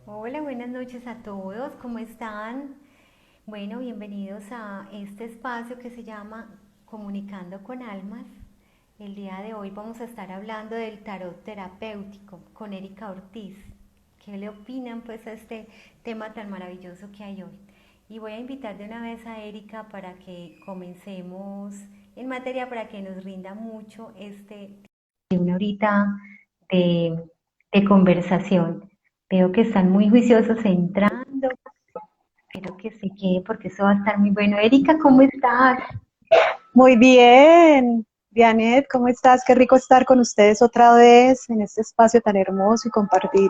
Hola, buenas noches a todos, ¿cómo están? Bueno, bienvenidos a este espacio que se llama Comunicando con Almas. El día de hoy vamos a estar hablando del tarot terapéutico con Erika Ortiz. ¿Qué le opinan pues a este tema tan maravilloso que hay hoy? Y voy a invitar de una vez a Erika para que comencemos en materia para que nos rinda mucho de una horita de, de conversación. Veo que están muy juiciosos entrando, espero que se quede porque eso va a estar muy bueno. Erika, ¿cómo estás? Muy bien, Dianet, ¿cómo estás? Qué rico estar con ustedes otra vez en este espacio tan hermoso y compartir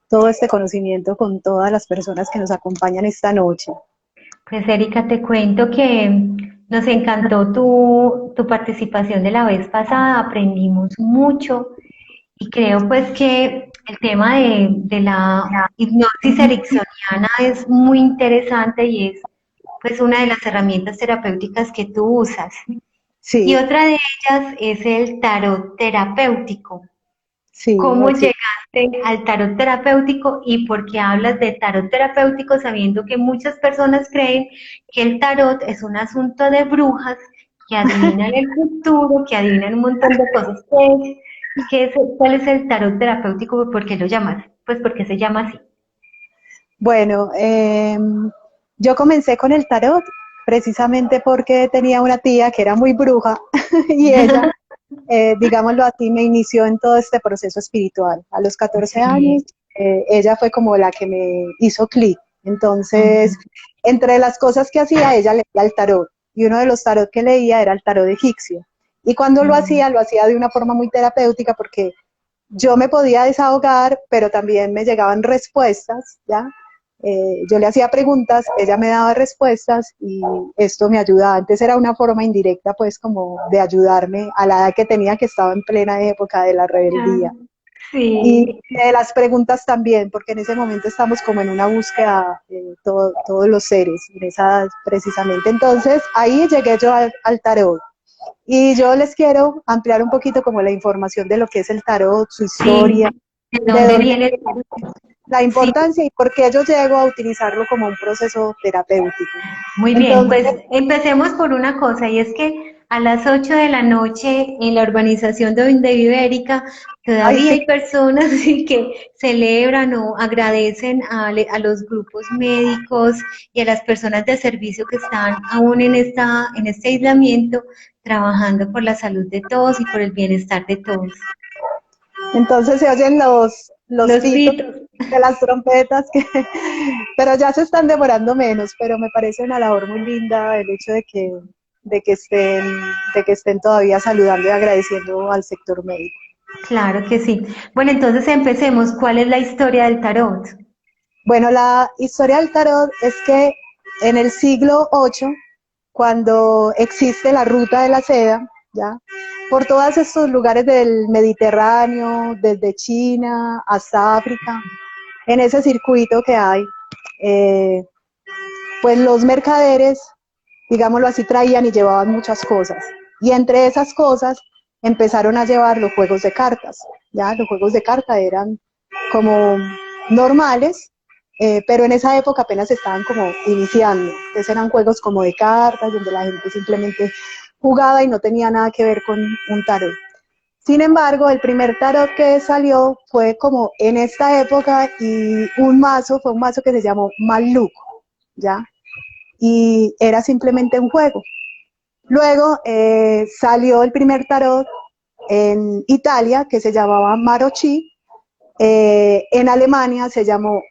todo este conocimiento con todas las personas que nos acompañan esta noche. Pues Erika, te cuento que nos encantó tu participación de la vez pasada, aprendimos mucho y creo pues que el tema de la hipnosis ericksoniana es muy interesante y es pues una de las herramientas terapéuticas que tú usas. Y Sí, otra de ellas es el tarot terapéutico. sí, ¿Cómo así. llegaste al tarot terapéutico y por qué hablas de tarot terapéutico sabiendo que muchas personas creen que el tarot es un asunto de brujas que adivinan el futuro, que adivinan un montón de cosas? ¿Cuál es el tarot terapéutico? ¿Por qué lo llamas? Pues porque se llama así. Bueno, yo comencé con el tarot precisamente porque tenía una tía que era muy bruja y ella, digámoslo así, me inició en todo este proceso espiritual. A los 14 años, Sí. ella fue como la que me hizo clic. Entonces, Ujú, entre las cosas que hacía, ella leía el tarot y uno de los tarot que leía era el tarot egipcio. Y cuando ujú. lo hacía de una forma muy terapéutica porque yo me podía desahogar, pero también me llegaban respuestas, ¿ya? Yo le hacía preguntas, ella me daba respuestas y esto me ayudaba. Antes era una forma indirecta, pues, como de ayudarme a la edad que tenía, que estaba en plena época de la Ah, rebeldía. Y sí. de las preguntas también, porque en ese momento estamos como en una búsqueda, todos los seres, en esa precisamente. Entonces, ahí llegué yo al tarot. Y yo les quiero ampliar un poquito como la información de lo que es el tarot, su Sí, historia, ¿de de dónde dónde viene? la Sí, importancia y por qué yo llego a utilizarlo como un proceso terapéutico. muy bien, Entonces, pues empecemos por una cosa y es que a las 8 de la noche en la urbanización donde vive Erika ay, todavía sí. hay personas sí, que celebran o agradecen a los grupos médicos y a las personas de servicio que están aún en este aislamiento trabajando por la salud de todos y por el bienestar de todos. Entonces se oyen los Los pitos pitos. de las trompetas, pero ya se están demorando menos, pero me parece una labor muy linda el hecho de que estén, de que estén todavía saludando y agradeciendo al sector médico. Claro que sí. Bueno, entonces empecemos. ¿Cuál es la historia del tarot? Bueno, la historia del tarot es que en el siglo VIII, cuando existe la ruta de la seda, ¿ya? Por todos estos lugares del Mediterráneo, desde China hasta África, en ese circuito que hay, eh, pues los mercaderes, digámoslo así, traían y llevaban muchas cosas. Y entre esas cosas empezaron a llevar los juegos de cartas, ¿ya? Los juegos de cartas eran como normales, pero en esa época apenas estaban como iniciando. Entonces eran juegos como de cartas, donde la gente simplemente jugaba y no tenía nada que ver con un tarot. Sin embargo, el primer tarot que salió fue como en esta época y fue un mazo que se llamó Maluk, ¿ya? Y era simplemente un juego. Luego salió el primer tarot en Italia que se llamaba Marochi, en Alemania se llamó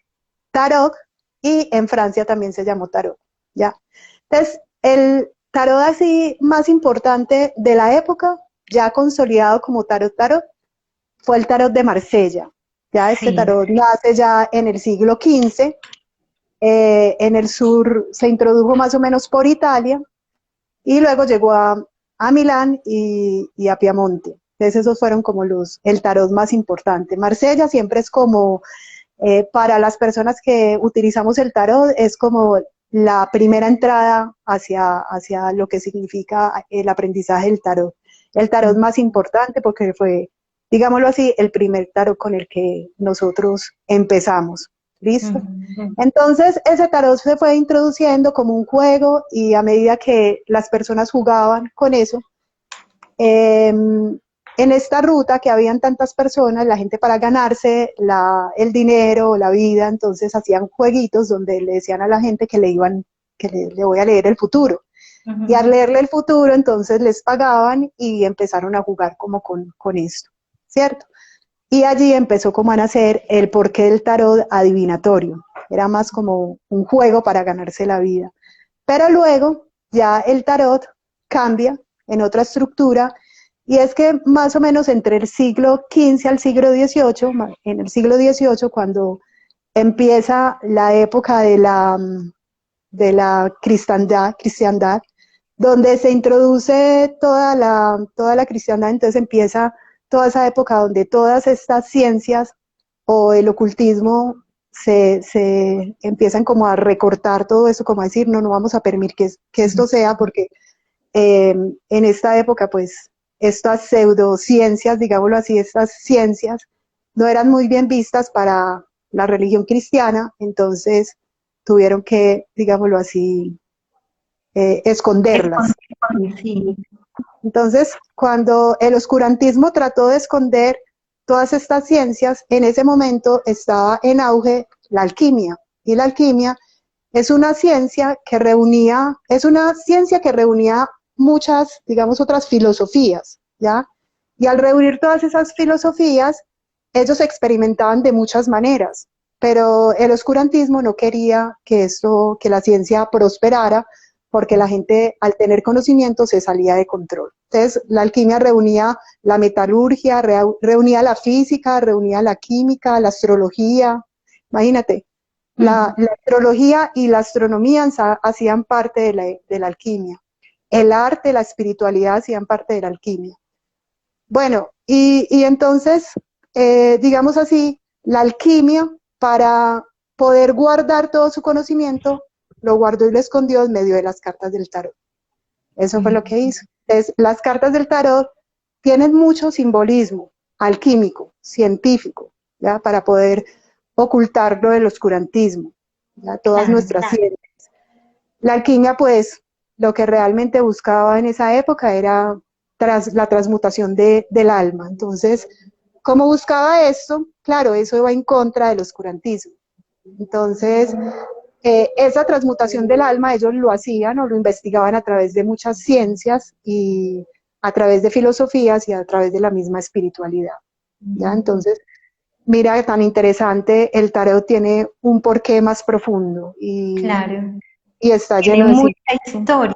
Tarot y en Francia también se llamó Tarot, ¿ya? Entonces, el tarot así más importante de la época, ya consolidado como Tarot, fue el Tarot de Marsella. Ya este Sí. tarot nace ya en el siglo XV, en el sur se introdujo más o menos por Italia y luego llegó a Milán y a Piamonte. Entonces esos fueron como el tarot más importante. Marsella siempre es como, para las personas que utilizamos el tarot, es como la primera entrada hacia lo que significa el aprendizaje del tarot. El tarot más importante porque fue, digámoslo así, el primer tarot con el que nosotros empezamos. ¿listo? Ujú. Entonces ese tarot se fue introduciendo como un juego y a medida que las personas jugaban con eso, en esta ruta que habían tantas personas, la gente para ganarse el dinero, la vida, entonces hacían jueguitos donde le decían a la gente que le voy a leer el futuro. Y al Ujú. leerle el futuro, entonces les pagaban y empezaron a jugar como con esto, ¿cierto? Y allí empezó como a nacer el porqué del tarot adivinatorio. Era más como un juego para ganarse la vida. Pero luego ya el tarot cambia en otra estructura y es que más o menos entre el siglo XV al siglo XVIII, en el siglo XVIII, cuando empieza la época de la cristiandad, donde se introduce toda la cristiandad, entonces empieza toda esa época donde todas estas ciencias o el ocultismo se empiezan como a recortar todo eso, como a decir, no, no vamos a permitir que esto sea, porque en esta época, pues, estas pseudociencias, digámoslo así, estas ciencias, no eran muy bien vistas para la religión cristiana, entonces tuvieron que, digámoslo así, esconderlas. Sí. Entonces, cuando el oscurantismo trató de esconder todas estas ciencias, en ese momento estaba en auge la alquimia. Y la alquimia es una ciencia que reunía muchas, digamos, otras filosofías, ¿ya? Y al reunir todas esas filosofías, ellos experimentaban de muchas maneras, pero el oscurantismo no quería que la ciencia prosperara, porque la gente al tener conocimiento se salía de control. Entonces, la alquimia reunía la metalurgia, reunía la física, reunía la química, la astrología. Imagínate, Ujú. la astrología y la astronomía hacían parte de la alquimia. El arte, la espiritualidad hacían parte de la alquimia. Bueno, y entonces, digamos así, la alquimia, para poder guardar todo su conocimiento, lo guardó y lo escondió en medio de las cartas del tarot. Eso fue lo que hizo. Entonces, las cartas del tarot tienen mucho simbolismo alquímico, científico, ¿ya? Para poder ocultarlo del oscurantismo, ¿ya? Todas Claro. nuestras ciencias. La alquimia, pues, lo que realmente buscaba en esa época era la transmutación del alma. Entonces, ¿cómo buscaba esto? Claro, eso va en contra del oscurantismo. Entonces, esa transmutación del alma ellos lo hacían o lo investigaban a través de muchas ciencias y a través de filosofías y a través de la misma espiritualidad. ¿Ya? Entonces, mira, tan interesante, el tarot tiene un porqué más profundo Claro. y está Tiene lleno de mucha significado. historia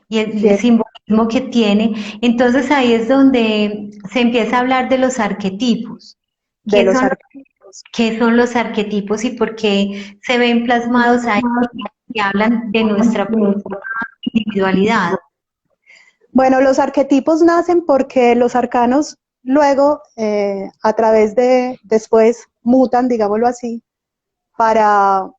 y el simbolismo que tiene. Entonces ahí es donde se empieza a hablar de los arquetipos. De ¿Qué los son, arquetipos. qué son los arquetipos y por qué se ven plasmados ahí y hablan de nuestra individualidad? Bueno, los arquetipos nacen porque los arcanos luego, a través después mutan, digámoslo así, para,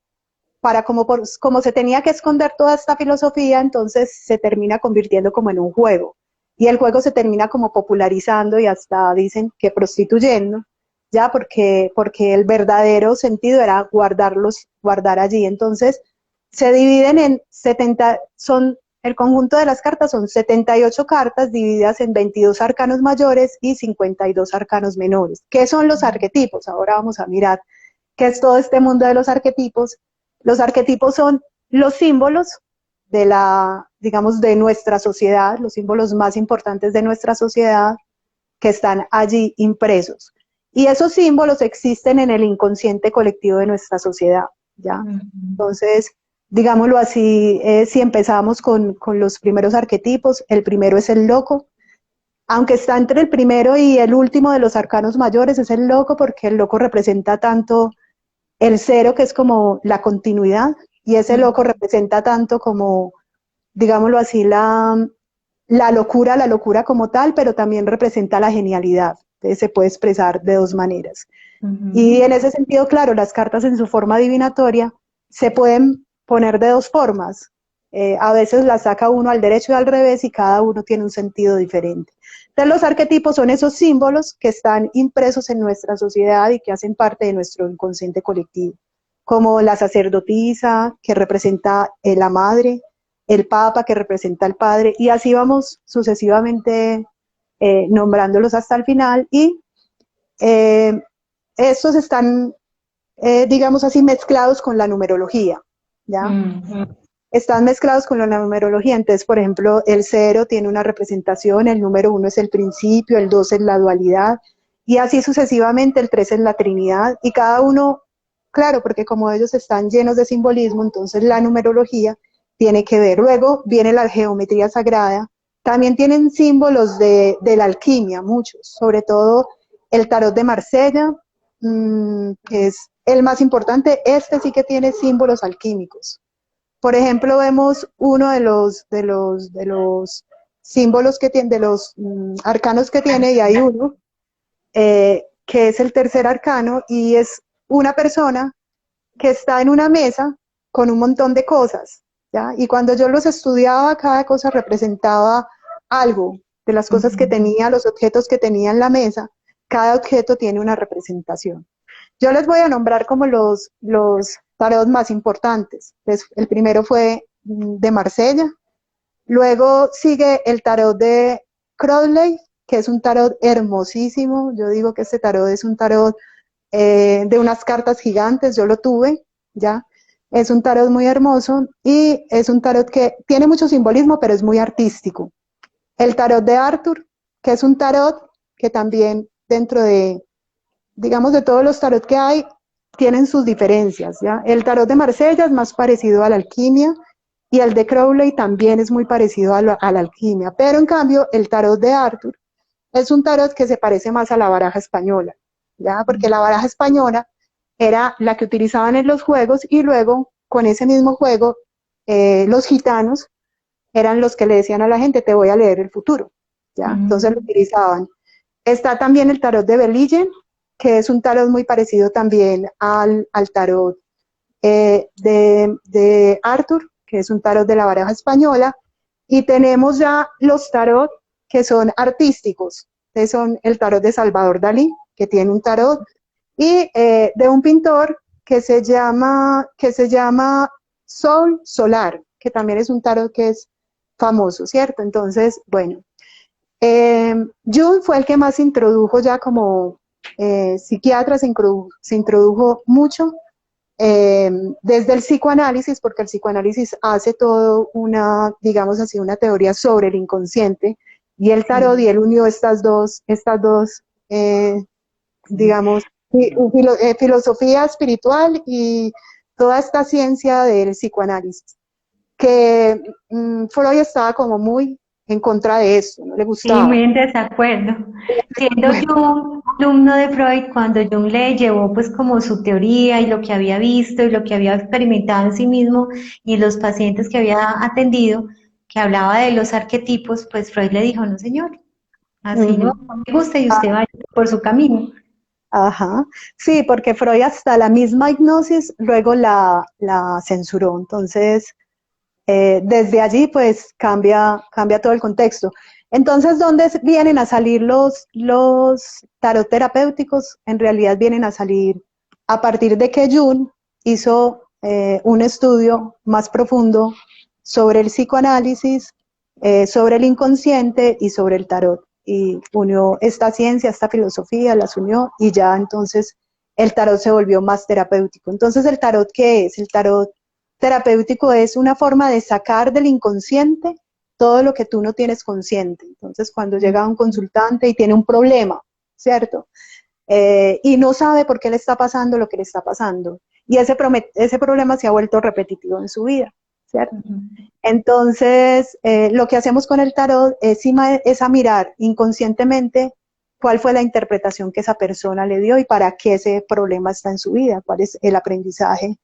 para como se tenía que esconder toda esta filosofía, entonces se termina convirtiendo como en un juego. Y el juego se termina como popularizando y hasta dicen que prostituyendo, ya porque el verdadero sentido era guardar allí. Entonces se dividen en 70, el conjunto de las cartas son 78 cartas divididas en 22 arcanos mayores y 52 arcanos menores. ¿Qué son los arquetipos? Ahora vamos a mirar qué es todo este mundo de los arquetipos. Los arquetipos son los símbolos digamos, de nuestra sociedad, los símbolos más importantes de nuestra sociedad que están allí impresos. Y esos símbolos existen en el inconsciente colectivo de nuestra sociedad, ¿ya? Entonces, digámoslo así, si empezamos con los primeros arquetipos, el primero es el loco, aunque está entre el primero y el último de los arcanos mayores, es el loco porque el loco representa tanto el cero, que es como la continuidad, y ese loco representa tanto como, digámoslo así, la locura como tal, pero también representa la genialidad. Entonces se puede expresar de dos maneras. Y en ese sentido, claro, las cartas en su forma adivinatoria se pueden poner de dos formas. A veces las saca uno al derecho y al revés y cada uno tiene un sentido diferente. Entonces los arquetipos son esos símbolos que están impresos en nuestra sociedad y que hacen parte de nuestro inconsciente colectivo. como la sacerdotisa, que representa la madre, el papa, que representa al padre, y así vamos sucesivamente nombrándolos hasta el final, y eh, estos están, digamos así, mezclados con la numerología, ¿ya? Están mezclados con la numerología. Entonces, por ejemplo, el 0 tiene una representación, el número 1 es el principio, el 2 es la dualidad, y así sucesivamente. El 3 es la Trinidad, y cada uno, claro, porque como ellos están llenos de simbolismo, entonces la numerología tiene que ver. Luego viene la geometría sagrada, también tienen símbolos de la alquimia, muchos, sobre todo el tarot de Marsella, que es el más importante. Este sí que tiene símbolos alquímicos. Por ejemplo, vemos uno de los símbolos que tiene, de los arcanos que tiene, y hay uno que es el tercer arcano, y es una persona que está en una mesa con un montón de cosas, ¿ya? Y cuando yo los estudiaba, cada cosa representaba algo de las cosas que tenía, los objetos que tenía en la mesa. Cada objeto tiene una representación. Yo les voy a nombrar como los tarot más importantes. El primero fue de Marsella, luego sigue el tarot de Crowley, que es un tarot hermosísimo. Yo digo que este tarot es un tarot de unas cartas gigantes. Yo lo tuve, ¿ya? Es un tarot muy hermoso, y es un tarot que tiene mucho simbolismo, pero es muy artístico. El tarot de Arthur, que es un tarot que también, dentro de, digamos, de todos los tarot que hay, tienen sus diferencias, ¿ya? El tarot de Marsella es más parecido a la alquimia, y el de Crowley también es muy parecido a la alquimia, pero en cambio el tarot de Arthur es un tarot que se parece más a la baraja española, ¿ya? Porque la baraja española era la que utilizaban en los juegos, y luego con ese mismo juego los gitanos eran los que le decían a la gente: te voy a leer el futuro, ¿ya? Entonces lo utilizaban. Está también el tarot de Belligen, que es un tarot muy parecido también al tarot de Arthur, que es un tarot de la baraja española. Y tenemos ya los tarot que son artísticos, que son el tarot de Salvador Dalí, que tiene un tarot, y de un pintor que se llama Sol Solar, que también es un tarot que es famoso, ¿cierto? Entonces, bueno, Jung fue el que más introdujo, ya como psiquiatra, se introdujo mucho desde el psicoanálisis, porque el psicoanálisis hace todo una, digamos así, una teoría sobre el inconsciente, y el tarot, y él unió estas dos digamos, filosofía espiritual y toda esta ciencia del psicoanálisis, que Freud estaba como muy en contra de eso, no le Sí, gustaba. muy en desacuerdo. Siendo Bueno, Jung alumno de Freud, cuando Jung le llevó pues como su teoría y lo que había visto y lo que había experimentado en sí mismo y los pacientes que había atendido, que hablaba de los arquetipos, pues Freud le dijo: no señor, así no, no me gusta, y usted vaya por su camino. ajá, sí, porque Freud hasta la misma hipnosis luego la censuró. Entonces, desde allí pues cambia todo el contexto. Entonces, ¿dónde vienen a salir los tarot terapéuticos? En realidad vienen a salir a partir de que Jung hizo un estudio más profundo sobre el psicoanálisis, sobre el inconsciente y sobre el tarot. Y unió esta ciencia, esta filosofía, las unió, y ya entonces el tarot se volvió más terapéutico. Entonces, ¿el tarot qué es? El tarot terapéutico es una forma de sacar del inconsciente todo lo que tú no tienes consciente. Entonces, cuando llega un consultante y tiene un problema, ¿cierto? Y no sabe por qué le está pasando lo que le está pasando, y ese problema se ha vuelto repetitivo en su vida, ¿cierto? Entonces, lo que hacemos con el tarot es a mirar inconscientemente cuál fue la interpretación que esa persona le dio y para qué ese problema está en su vida, cuál es el aprendizaje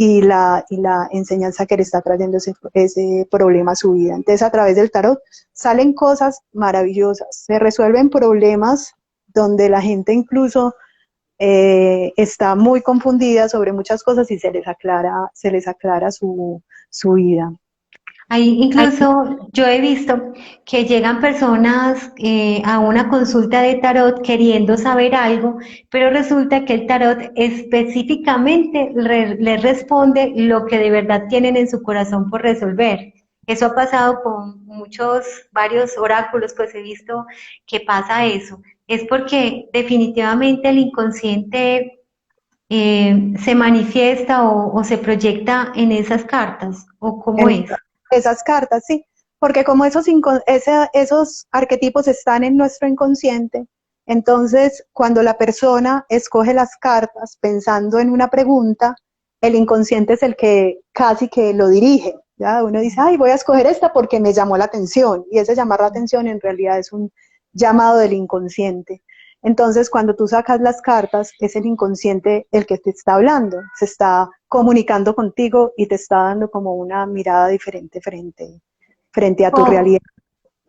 y la enseñanza que le está trayendo ese problema a su vida. Entonces, a través del tarot salen cosas maravillosas, se resuelven problemas donde la gente incluso está muy confundida sobre muchas cosas, y se les aclara su vida. Ahí incluso yo he visto que llegan personas a una consulta de tarot queriendo saber algo, pero resulta que el tarot específicamente les responde lo que de verdad tienen en su corazón por resolver. Eso ha pasado con varios oráculos, pues he visto que pasa eso. Es porque definitivamente el inconsciente se manifiesta o se proyecta en esas cartas, o cómo En es. esas cartas, sí, porque como esos arquetipos están en nuestro inconsciente, entonces cuando la persona escoge las cartas pensando en una pregunta, el inconsciente es el que casi que lo dirige, ¿ya? Uno dice, ay, voy a escoger esta porque me llamó la atención, y ese llamar la atención en realidad es un llamado del inconsciente. Entonces, cuando tú sacas las cartas, es el inconsciente el que te está hablando, se está comunicando contigo y te está dando como una mirada diferente frente a tu realidad.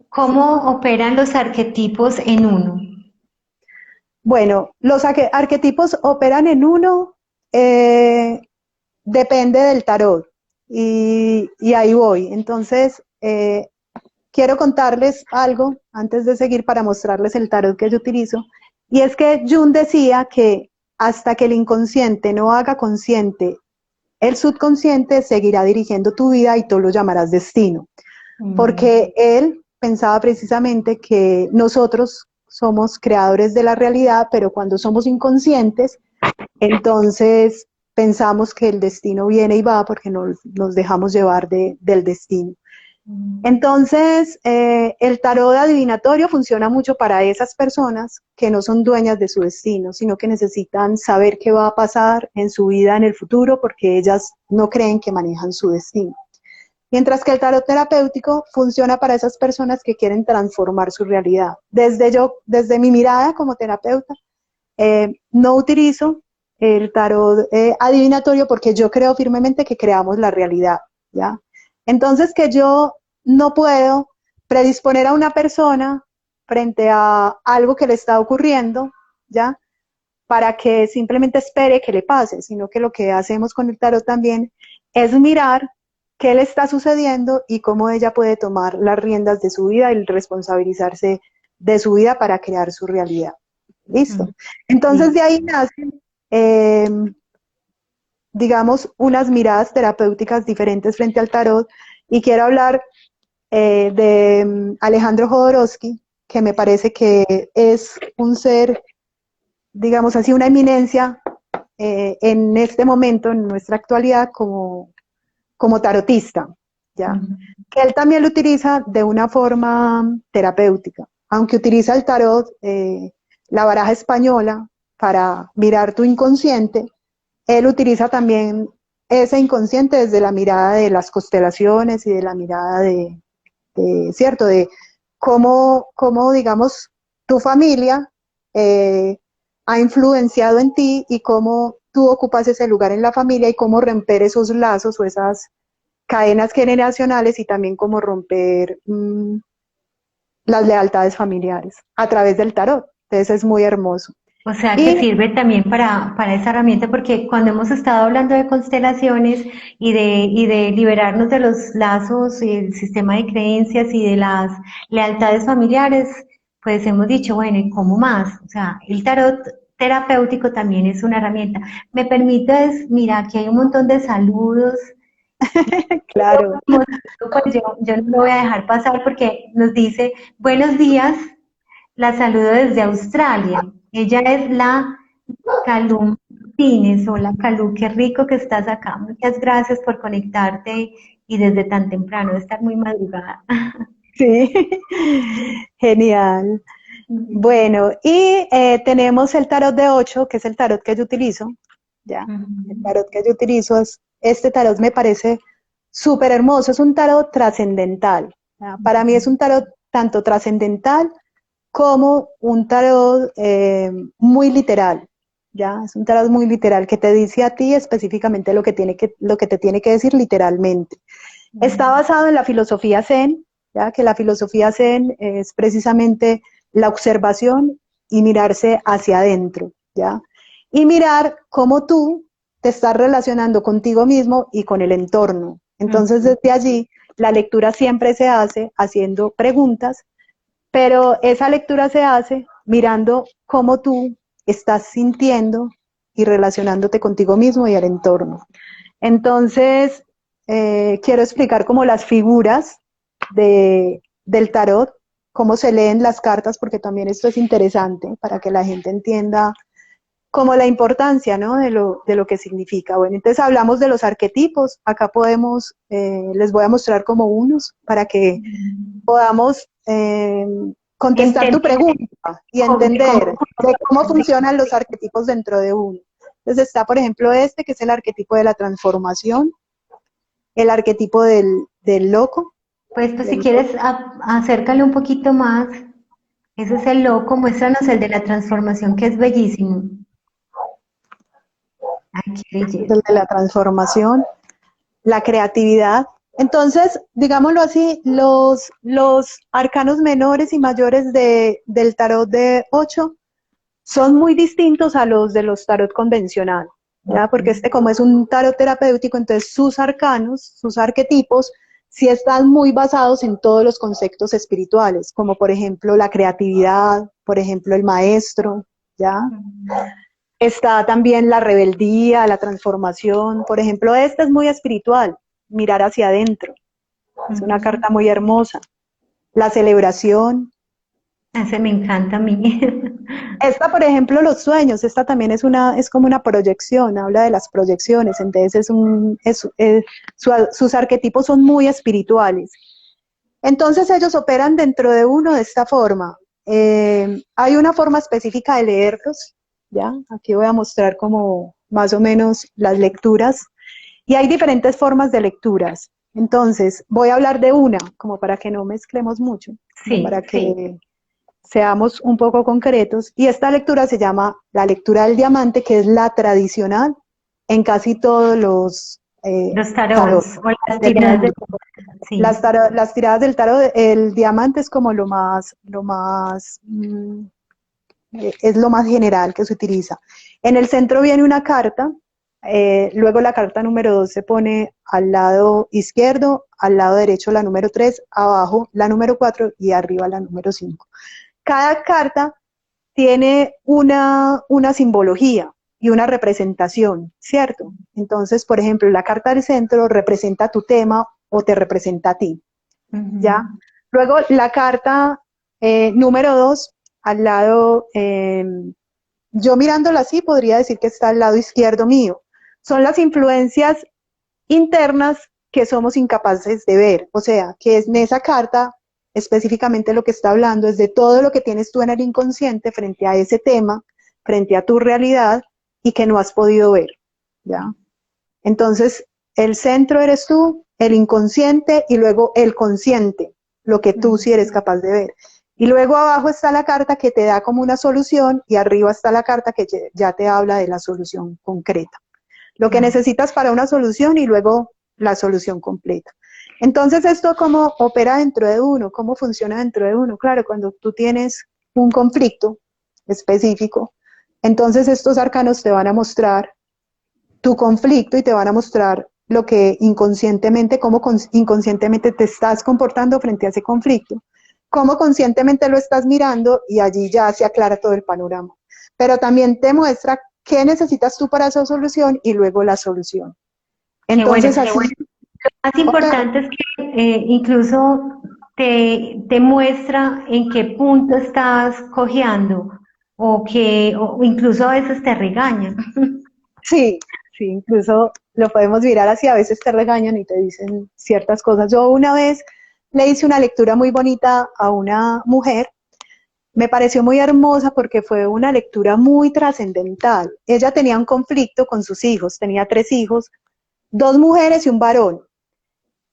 ¿Cómo operan los arquetipos en uno? Bueno, los arquetipos operan en uno, eh, depende del tarot. Y ahí voy. Entonces, quiero contarles algo antes de seguir para mostrarles el tarot que yo utilizo. Y es que Jung decía que hasta que el inconsciente no haga consciente, el subconsciente seguirá dirigiendo tu vida y tú lo llamarás destino. Mm. Porque él pensaba precisamente que nosotros somos creadores de la realidad, pero cuando somos inconscientes, entonces pensamos que el destino viene y va porque nos dejamos llevar del destino. Entonces, el tarot adivinatorio funciona mucho para esas personas que no son dueñas de su destino, sino que necesitan saber qué va a pasar en su vida en el futuro porque ellas no creen que manejan su destino. Mientras que el tarot terapéutico funciona para esas personas que quieren transformar su realidad. Desde mi mirada como terapeuta, no utilizo el tarot adivinatorio porque yo creo firmemente que creamos la realidad, ¿ya? Entonces que yo no puedo predisponer a una persona frente a algo que le está ocurriendo, ¿ya? Para que simplemente espere que le pase, sino que lo que hacemos con el tarot también es mirar qué le está sucediendo y cómo ella puede tomar las riendas de su vida y responsabilizarse de su vida para crear su realidad. ¿Listo? Mm. Entonces de Sí. ahí nacen, digamos, unas miradas terapéuticas diferentes frente al tarot y quiero hablar de Alejandro Jodorowsky, que me parece que es un ser, digamos así, una eminencia en este momento, en nuestra actualidad, como tarotista, ¿ya? Mm. Que él también lo utiliza de una forma terapéutica, aunque utiliza el tarot, la baraja española, para mirar tu inconsciente, él utiliza también ese inconsciente desde la mirada de las constelaciones y de la mirada ¿cierto? De cómo, digamos, tu familia ha influenciado en ti y cómo tú ocupas ese lugar en la familia y cómo romper esos lazos o esas cadenas generacionales y también cómo romper las lealtades familiares a través del tarot. Entonces es muy hermoso. O sea que Y sirve también para esa herramienta, porque cuando hemos estado hablando de constelaciones y de liberarnos de los lazos y el sistema de creencias y de las lealtades familiares, pues hemos dicho, bueno, ¿y cómo más? O sea, el tarot terapéutico también es una herramienta. ¿Me permites? Mira, aquí hay un montón de saludos. claro, Pues yo no lo voy a dejar pasar porque nos dice, buenos días, la saludo desde Australia. Ella es la Calum Martínez. Hola Calú, qué rico que estás acá. Muchas gracias por conectarte y desde tan temprano, de estar muy madrugada. sí, genial. Bueno, y tenemos el tarot de 8, que es el tarot que yo utilizo, ¿ya? El Ujú. tarot que yo utilizo este tarot me parece súper hermoso, es un tarot trascendental, ¿ya? Para mí es un tarot tanto trascendental como un tarot muy literal, ¿ya? Es un tarot muy literal que te dice a ti específicamente lo que te tiene que decir literalmente. Está basado en la filosofía Zen, ¿ya? Que la filosofía Zen es precisamente la observación y mirarse hacia adentro, ¿ya? Y mirar cómo tú te estás relacionando contigo mismo y con el entorno. Entonces, Ujú. desde allí la lectura siempre se hace haciendo preguntas, pero esa lectura se hace mirando cómo tú estás sintiendo y relacionándote contigo mismo y al entorno. Entonces, quiero explicar como las figuras del tarot, cómo se leen las cartas, porque también esto es interesante para que la gente entienda como la importancia, ¿no? de lo que significa. Bueno, entonces hablamos de los arquetipos. Acá podemos, les voy a mostrar como unos para que podamos contestar tu pregunta y entender de cómo funcionan los arquetipos dentro de uno. Entonces está, por ejemplo, este, que es el arquetipo de la transformación, el arquetipo del loco. Pues si quieres, acércale un poquito más. Ese es el loco, muéstranos el de la transformación, que es bellísimo. Ay, qué belleza. El de la transformación, la creatividad. Entonces, digámoslo así, los arcanos menores y mayores del tarot de 8 son muy distintos a los de los tarot convencionales, ¿ya? Porque este, como es un tarot terapéutico, entonces sus arcanos, sus arquetipos, sí están muy basados en todos los conceptos espirituales, como por ejemplo la creatividad, por ejemplo el maestro, ¿ya? Está también la rebeldía, la transformación. Por ejemplo, este es muy espiritual, mirar hacia adentro. Es una carta muy hermosa. La celebración. Ese me encanta a mí. Esta, por ejemplo, los sueños. Esta también es como una proyección, habla de las proyecciones. Entonces, sus arquetipos son muy espirituales. Entonces, ellos operan dentro de uno de esta forma. Hay una forma específica de leerlos, ¿ya? Aquí voy a mostrar como más o menos las lecturas. Y hay diferentes formas de lecturas. Entonces, voy a hablar de una, como para que no mezclemos mucho, como para que seamos un poco concretos. Y esta lectura se llama la lectura del diamante, que es la tradicional en casi todos los tarots o las tiradas del tarot. Sí. Las tiradas del tarot, el diamante es como es lo más general que se utiliza. En el centro viene una carta, luego la carta número 2 se pone al lado izquierdo, al lado derecho la número 3, abajo la número 4 y arriba la número 5. Cada carta tiene una simbología y una representación, ¿cierto? Entonces, por ejemplo, la carta del centro representa tu tema o te representa a ti, ¿ya? Luego, la carta número 2, al lado, yo mirándola así, podría decir que está al lado izquierdo mío. Son las influencias internas que somos incapaces de ver, o sea, que es en esa carta específicamente lo que está hablando es de todo lo que tienes tú en el inconsciente frente a ese tema, frente a tu realidad y que no has podido ver, ¿ya? Entonces, el centro eres tú, el inconsciente y luego el consciente, lo que tú sí eres capaz de ver. Y luego abajo está la carta que te da como una solución y arriba está la carta que ya te habla de la solución concreta. Lo que necesitas para una solución y luego la solución completa. Entonces, ¿esto cómo opera dentro de uno? ¿Cómo funciona dentro de uno? Claro, cuando tú tienes un conflicto específico, entonces estos arcanos te van a mostrar tu conflicto y te van a mostrar lo que inconscientemente, cómo inconscientemente te estás comportando frente a ese conflicto, cómo conscientemente lo estás mirando y allí ya se aclara todo el panorama. Pero también te muestra qué necesitas tú para esa solución y luego la solución. Entonces, así. Lo más importante es que incluso te muestra en qué punto estás cojeando o incluso a veces te regaña. Sí, incluso lo podemos mirar así, a veces te regañan y te dicen ciertas cosas. Yo una vez le hice una lectura muy bonita a una mujer, me pareció muy hermosa porque fue una lectura muy trascendental. Ella tenía un conflicto con sus hijos, tenía 3 hijos, 2 mujeres y un varón.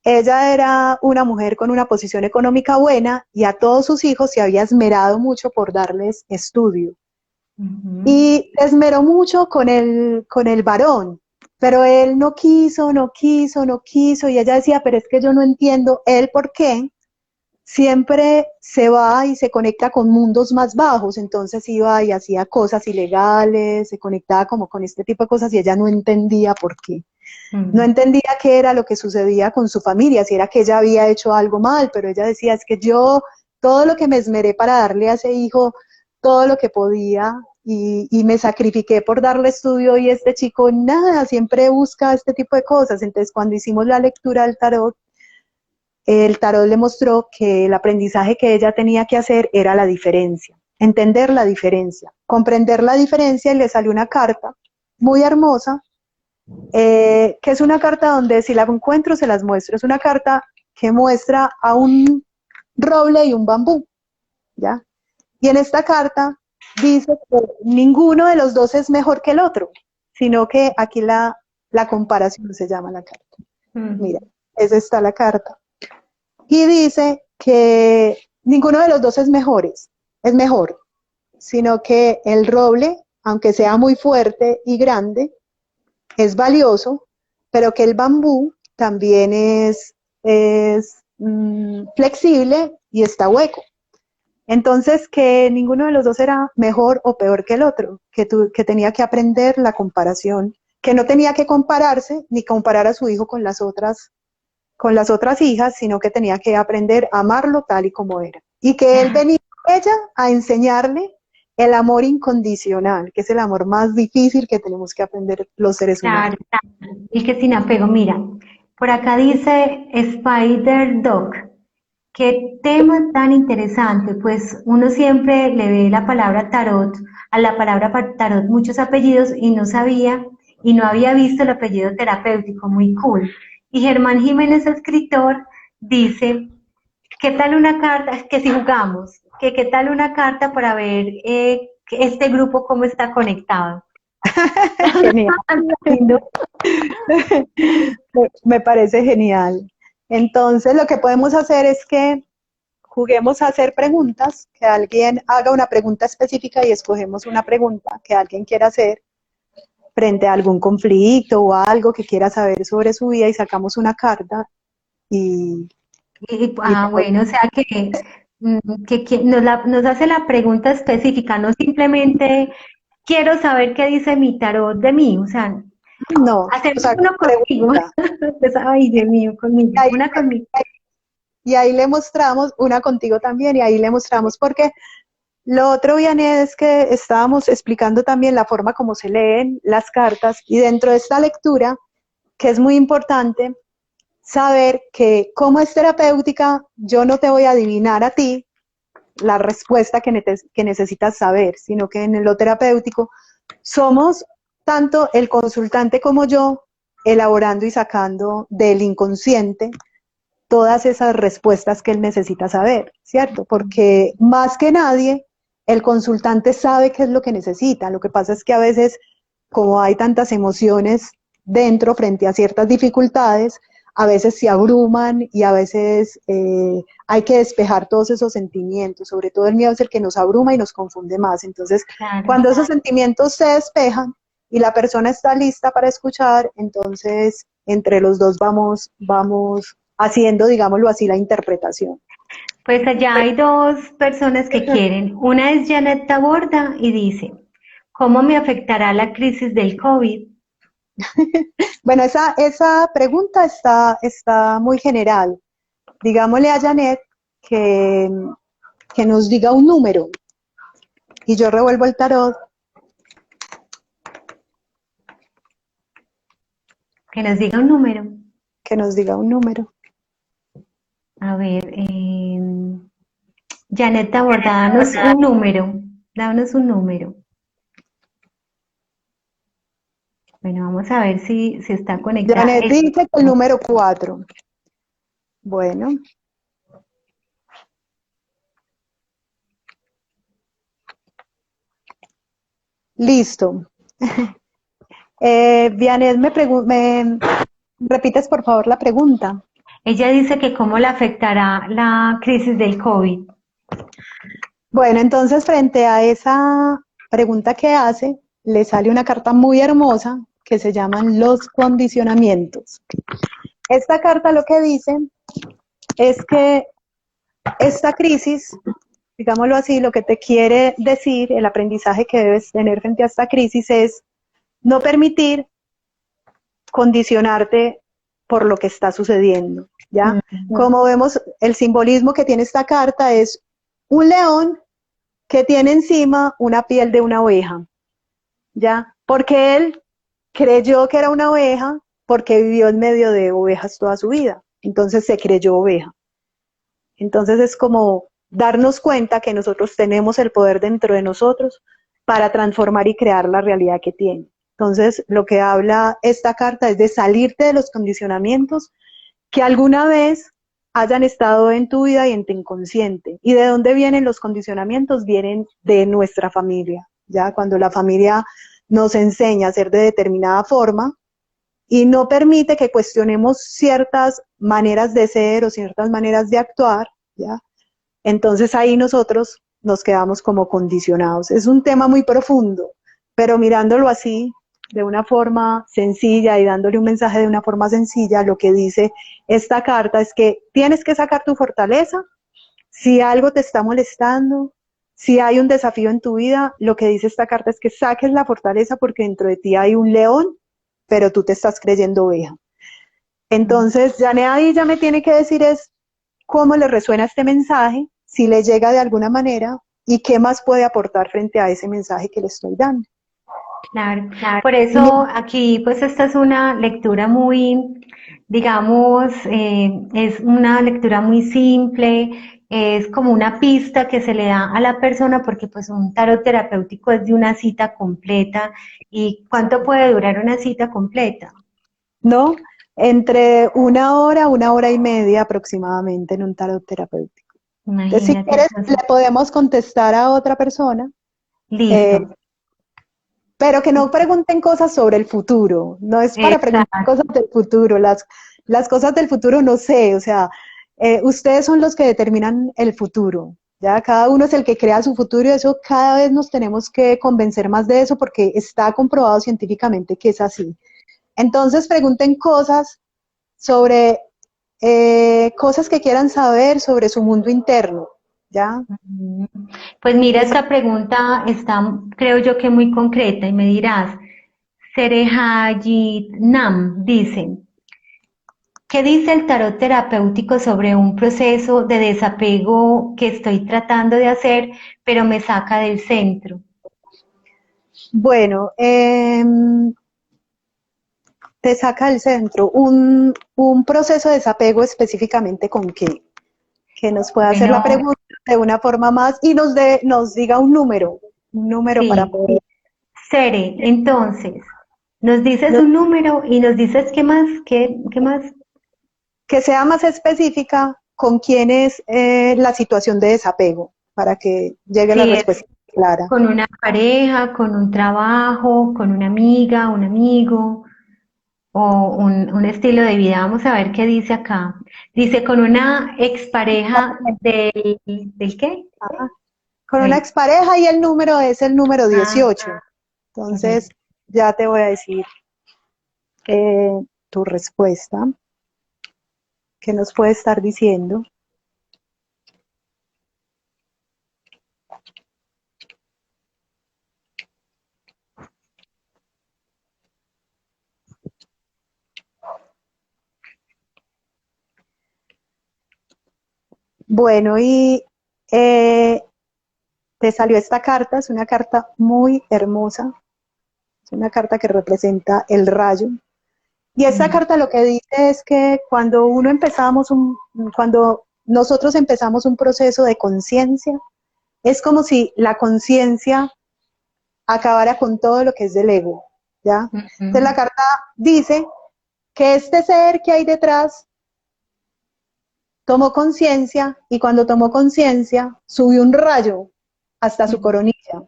Ella era una mujer con una posición económica buena y a todos sus hijos se había esmerado mucho por darles estudio. Y se esmeró mucho con el varón, pero él no quiso, y ella decía, pero es que yo no entiendo él por qué siempre se va y se conecta con mundos más bajos, entonces iba y hacía cosas ilegales, se conectaba como con este tipo de cosas y ella no entendía por qué. No entendía qué era lo que sucedía con su familia, si era que ella había hecho algo mal, pero ella decía, es que yo, todo lo que me esmeré para darle a ese hijo, todo lo que podía, y me sacrifiqué por darle estudio, y este chico nada, siempre busca este tipo de cosas. Entonces, cuando hicimos la lectura del tarot, el tarot le mostró que el aprendizaje que ella tenía que hacer era la diferencia, entender la diferencia, comprender la diferencia, y le salió una carta muy hermosa, que es una carta donde, si la encuentro se las muestro, es una carta que muestra a un roble y un bambú, ¿ya? Y en esta carta dice que ninguno de los dos es mejor que el otro, sino que aquí la comparación se llama la carta. Mira, esa está la carta. Y dice que ninguno de los dos es mejor, sino que el roble, aunque sea muy fuerte y grande, es valioso, pero que el bambú también es flexible y está hueco. Entonces, que ninguno de los dos era mejor o peor que el otro, que tenía que aprender la comparación, que no tenía que compararse ni comparar a su hijo con las otras hijas, sino que tenía que aprender a amarlo tal y como era. Y que él venía a ella a enseñarle el amor incondicional, que es el amor más difícil que tenemos que aprender los seres humanos. Claro, el que sin apego, mira, por acá dice Spider Dog, qué tema tan interesante, pues uno siempre le ve la palabra tarot, a la palabra tarot muchos apellidos y no sabía y no había visto el apellido terapéutico, muy cool. Y Germán Jiménez, escritor, dice, ¿qué tal una carta? Que si jugamos, que qué tal una carta para ver este grupo cómo está conectado. Genial. Me parece genial. Entonces, lo que podemos hacer es que juguemos a hacer preguntas, que alguien haga una pregunta específica y escogemos una pregunta que alguien quiera hacer frente a algún conflicto o algo que quiera saber sobre su vida, y sacamos una carta y Bueno, o sea que nos hace la pregunta específica, no simplemente quiero saber qué dice mi tarot de mí, o sea, no, hacemos o sea, uno contigo. pregunta. Pues, ay, Dios mío, conmigo, Y ahí, una conmigo. y ahí le mostramos, una contigo también, y ahí le mostramos, porque lo otro, Vianey, es que estábamos explicando también la forma como se leen las cartas, y dentro de esta lectura, que es muy importante, saber que como es terapéutica, yo no te voy a adivinar a ti la respuesta que necesitas saber, sino que en lo terapéutico somos tanto el consultante como yo elaborando y sacando del inconsciente todas esas respuestas que él necesita saber, ¿cierto? Porque más que nadie, el consultante sabe qué es lo que necesita. Lo que pasa es que a veces, como hay tantas emociones dentro frente a ciertas dificultades, a veces se abruman y a veces hay que despejar todos esos sentimientos. Sobre todo el miedo es el que nos abruma y nos confunde más. Entonces, Claro. cuando esos sentimientos se despejan y la persona está lista para escuchar, entonces entre los dos vamos haciendo, digámoslo así, la interpretación. Pues allá hay dos personas que quieren. Una es Janet Taborda y dice, ¿cómo me afectará la crisis del COVID? Bueno, esa pregunta está muy general. Digámosle a Janet que, que nos diga un número, y yo revuelvo el tarot. Que nos diga un número. Que nos diga un número. A ver, Janet Taborda, danos un número. Danos un número. Bueno, vamos a ver si está conectada. Janet dice que el número 4. Bueno. Listo. Janet, me repites por favor la pregunta. Ella dice que cómo le afectará la crisis del COVID. Bueno, entonces frente a esa pregunta que hace, le sale una carta muy hermosa que se llaman los condicionamientos. Esta carta lo que dice es que esta crisis, digámoslo así, lo que te quiere decir, el aprendizaje que debes tener frente a esta crisis es no permitir condicionarte por lo que está sucediendo, ¿ya? Ujú. Como vemos, el simbolismo que tiene esta carta es un león que tiene encima una piel de una oveja, ¿ya? Porque él creyó que era una oveja porque vivió en medio de ovejas toda su vida, entonces se creyó oveja. Entonces es como darnos cuenta que nosotros tenemos el poder dentro de nosotros para transformar y crear la realidad que tiene. Entonces lo que habla esta carta es de salirte de los condicionamientos que alguna vez hayan estado en tu vida y en tu inconsciente. ¿Y de dónde vienen los condicionamientos? Vienen de nuestra familia, ¿ya? Cuando la familia nos enseña a ser de determinada forma y no permite que cuestionemos ciertas maneras de ser o ciertas maneras de actuar, ¿ya? Entonces ahí nosotros nos quedamos como condicionados. Es un tema muy profundo, pero mirándolo así, de una forma sencilla y dándole un mensaje de una forma sencilla, lo que dice esta carta es que tienes que sacar tu fortaleza. Si algo te está molestando, si hay un desafío en tu vida, lo que dice esta carta es que saques la fortaleza porque dentro de ti hay un león, pero tú te estás creyendo oveja. Entonces, Jané ahí ya me tiene que decir es cómo le resuena este mensaje, si le llega de alguna manera y qué más puede aportar frente a ese mensaje que le estoy dando. Claro, por eso aquí pues esta es una lectura muy, digamos, es una lectura muy simple, es como una pista que se le da a la persona porque pues un tarot terapéutico es de una cita completa. ¿Y cuánto puede durar una cita completa? ¿No? Entre una hora y media aproximadamente en un tarot terapéutico. Entonces, si Imagínate, quieres, le entonces, podemos contestar a otra persona, listo. eh, pero que no pregunten cosas sobre el futuro. No es para preguntar Exacto. cosas del futuro. Las cosas del futuro no sé, o sea, ustedes son los que determinan el futuro. Ya cada uno es el que crea su futuro y eso cada vez nos tenemos que convencer más de eso porque está comprobado científicamente que es así. Entonces pregunten cosas sobre cosas que quieran saber sobre su mundo interno, ¿ya? Ujú. Pues mira, esta pregunta está, creo yo que muy concreta y me dirás, Serejayit Nam dice, ¿qué dice el tarot terapéutico sobre un proceso de desapego que estoy tratando de hacer, pero me saca del centro? Bueno, te saca del centro un proceso de desapego específicamente con qué, que nos pueda hacer la Bueno, pregunta de una forma más y nos diga un número para sí, poder, Sere, entonces, nos dices no- un número y nos dices qué más, qué más. que sea más específica con quién es la situación de desapego, para que llegue la Si es respuesta clara. con una pareja, con un trabajo, con una amiga, un amigo o un estilo de vida. Vamos a ver qué dice acá. Dice con una expareja ¿del qué? Ajá. Con una Del, expareja y el número es el número ah, 18. Entonces, correcto. ya te voy a decir tu respuesta, que nos puede estar diciendo. Bueno, y eh, te salió esta carta, es una carta muy hermosa, es una carta que representa el rayo. Y esta Mm, carta lo que dice es que cuando nosotros empezamos un proceso de conciencia, es como si la conciencia acabara con todo lo que es del ego, ¿ya? Entonces la ujú, carta dice que este ser que hay detrás tomó conciencia y cuando tomó conciencia subió un rayo hasta su mm, coronilla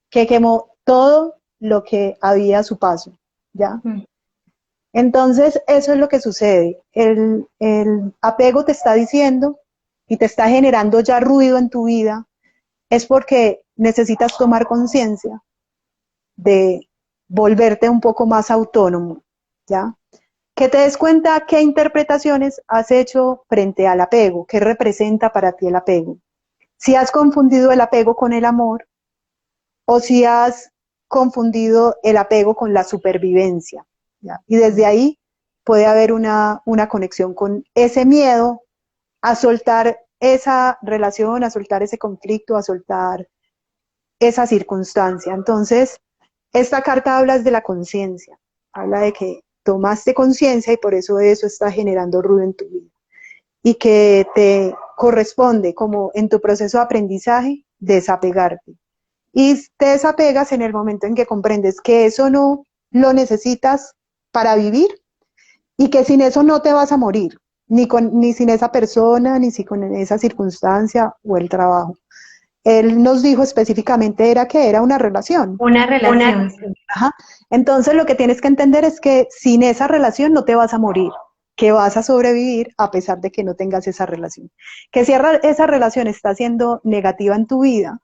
que quemó todo lo que había a su paso, ¿ya? mm. Entonces eso es lo que sucede. El apego te está diciendo y te está generando ya ruido en tu vida, es porque necesitas tomar conciencia de volverte un poco más autónomo, ¿ya? Que te des cuenta qué interpretaciones has hecho frente al apego, qué representa para ti el apego. Si has confundido el apego con el amor o si has confundido el apego con la supervivencia. ¿ya? Y desde ahí puede haber una conexión con ese miedo a soltar esa relación, a soltar ese conflicto, a soltar esa circunstancia. Entonces, esta carta habla de la conciencia, habla de que tomaste conciencia y por eso está generando ruido en tu vida. Y que te corresponde, como en tu proceso de aprendizaje, desapegarte. Y te desapegas en el momento en que comprendes que eso no lo necesitas para vivir y que sin eso no te vas a morir, ni sin esa persona, ni si con esa circunstancia o el trabajo. Él nos dijo específicamente era que era una relación. Una relación. Ajá. Entonces lo que tienes que entender es que sin esa relación no te vas a morir, que vas a sobrevivir a pesar de que no tengas esa relación. Que si esa relación está siendo negativa en tu vida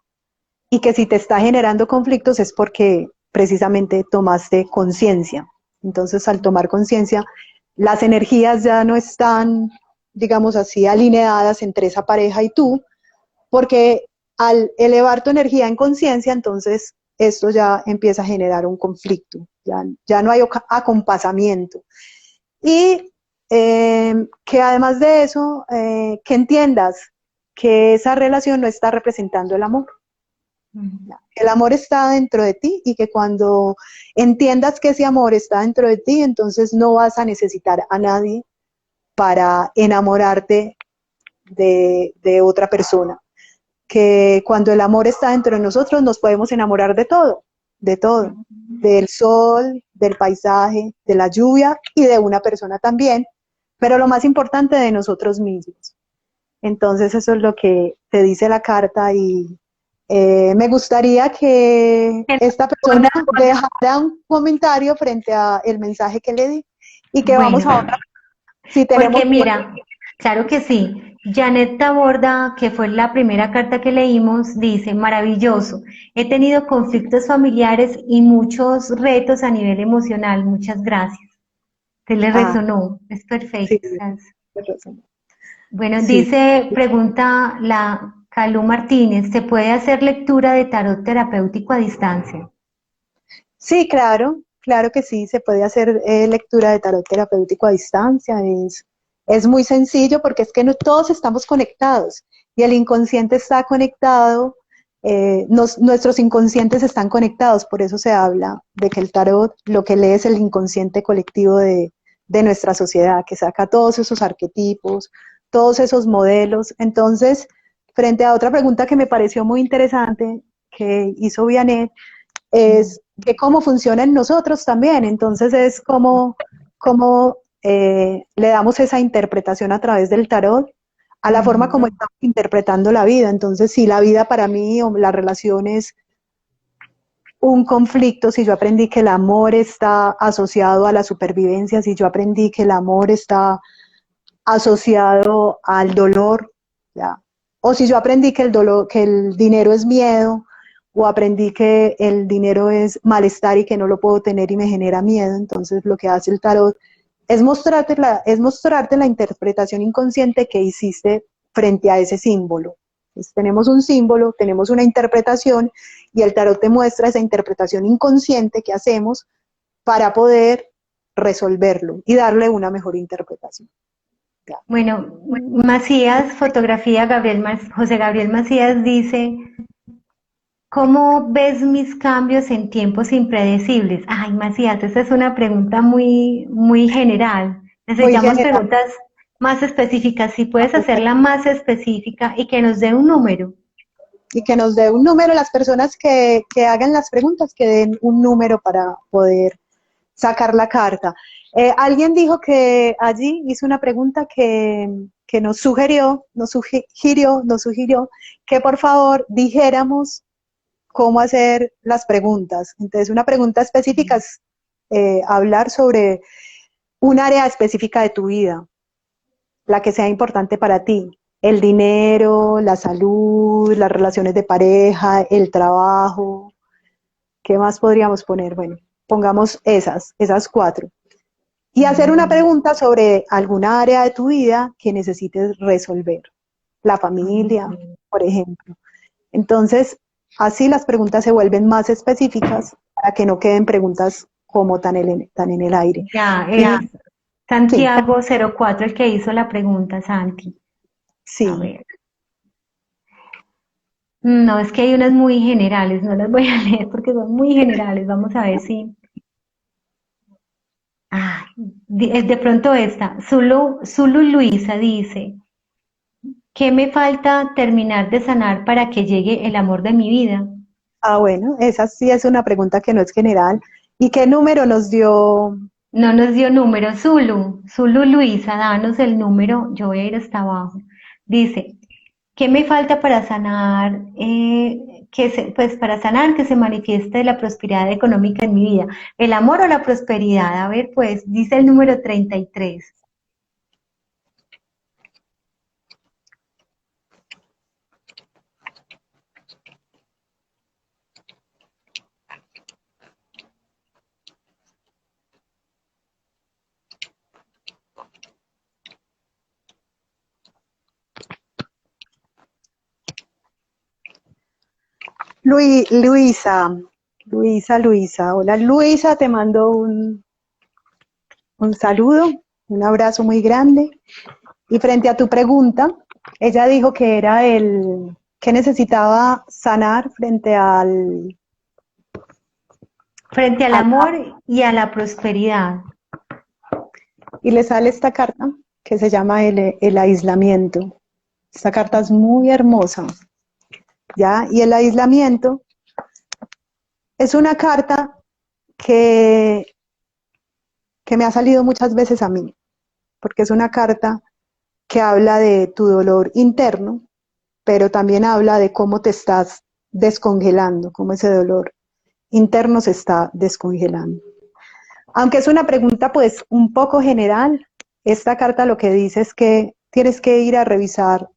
y que si te está generando conflictos es porque precisamente tomaste conciencia. Entonces al tomar conciencia, las energías ya no están, digamos así, alineadas entre esa pareja y tú, porque al elevar tu energía en conciencia, entonces esto ya empieza a generar un conflicto, ya no hay acompasamiento. Y que además de eso, que entiendas que esa relación no está representando el amor. El amor está dentro de ti y que cuando entiendas que ese amor está dentro de ti, entonces no vas a necesitar a nadie para enamorarte de otra persona. Que cuando el amor está dentro de nosotros nos podemos enamorar de todo, del sol, del paisaje, de la lluvia y de una persona también, pero lo más importante de nosotros mismos. Entonces eso es lo que te dice la carta y me gustaría que esta persona dejara un comentario frente a el mensaje que le di y que vamos a otra. Si tenemos Porque mira, claro que sí. Janet Taborda, que fue la primera carta que leímos, dice, maravilloso, he tenido conflictos familiares y muchos retos a nivel emocional, muchas gracias. ¿Te le resonó? Es perfecto. Sí, bueno, sí. pregunta la Calú Martínez, ¿se puede hacer lectura de tarot terapéutico a distancia? Sí, claro que sí, se puede hacer lectura de tarot terapéutico a distancia, es muy sencillo porque es que no todos estamos conectados y el inconsciente está conectado, nuestros inconscientes están conectados, por eso se habla de que el tarot lo que lee es el inconsciente colectivo de nuestra sociedad, que saca todos esos arquetipos, todos esos modelos. Entonces, frente a otra pregunta que me pareció muy interesante que hizo Vianet, es que cómo funciona en nosotros también. Entonces es como le damos esa interpretación a través del tarot a la forma como estamos interpretando la vida. Entonces, si la vida para mí o la relación es un conflicto, si yo aprendí que el amor está asociado a la supervivencia, si yo aprendí que el amor está asociado al dolor, ¿ya? O si yo aprendí que el dolor, que el dinero es miedo, o aprendí que el dinero es malestar y que no lo puedo tener y me genera miedo, entonces lo que hace el tarot es mostrarte la interpretación inconsciente que hiciste frente a ese símbolo. Entonces, tenemos un símbolo, tenemos una interpretación y el tarot te muestra esa interpretación inconsciente que hacemos para poder resolverlo y darle una mejor interpretación. Bueno, Macías, fotografía, José Gabriel Macías dice, ¿cómo ves mis cambios en tiempos impredecibles? Ay, Macías, esa es una pregunta muy, muy general. Muy Necesitamos general. preguntas más específicas. Si puedes hacerla más específica y que nos dé un número. Y que nos dé un número, las personas que hagan las preguntas, que den un número para poder sacar la carta. Alguien dijo que allí hizo una pregunta que nos sugirió que por favor dijéramos cómo hacer las preguntas. Entonces, una pregunta específica es hablar sobre un área específica de tu vida, la que sea importante para ti. El dinero, la salud, las relaciones de pareja, el trabajo. ¿Qué más podríamos poner? Bueno, pongamos esas 4. Y hacer una pregunta sobre alguna área de tu vida que necesites resolver. La familia, por ejemplo. Entonces, así las preguntas se vuelven más específicas para que no queden preguntas como tan en el aire. Ya, Y es sí, Santiago 04 el que hizo la pregunta, Santi. A sí. ver. No, es que hay unas muy generales, no las voy a leer porque son muy generales. Vamos a ver si. Ah, de pronto esta. Zulu Luisa dice, ¿qué me falta terminar de sanar para que llegue el amor de mi vida? Ah, bueno, esa sí es una pregunta que no es general. ¿Y qué número nos dio? No nos dio número. Zulu Luisa, danos el número. Yo voy a ir hasta abajo. Dice, ¿qué me falta para sanar? Pues para sanar que se manifieste la prosperidad económica en mi vida. ¿El amor o la prosperidad? A ver, pues, dice el número 33. Luisa, Luisa. Hola Luisa, te mando un saludo, un abrazo muy grande. Y frente a tu pregunta, ella dijo que era que necesitaba sanar Frente al al amor y a la prosperidad. y le sale esta carta que se llama el aislamiento. Esta carta es muy hermosa, ¿ya? Y el aislamiento es una carta que, que me ha salido muchas veces a mí, porque es una carta que habla de tu dolor interno, pero también habla de cómo te estás descongelando, cómo ese dolor interno se está descongelando. Aunque es una pregunta pues un poco general, esta carta lo que dice es que tienes que ir a revisar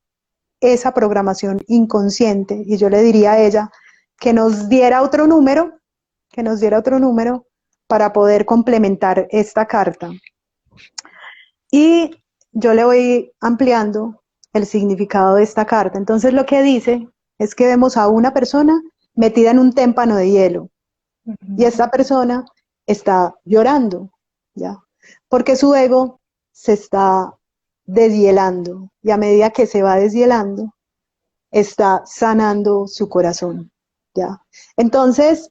esa programación inconsciente y yo le diría a ella que nos diera otro número, que nos diera otro número para poder complementar esta carta. Y yo le voy ampliando el significado de esta carta. Entonces lo que dice es que vemos a una persona metida en un témpano de hielo y esta persona está llorando, ¿ya? Porque su ego se está deshielando y a medida que se va deshielando, está sanando su corazón, ¿ya? Entonces,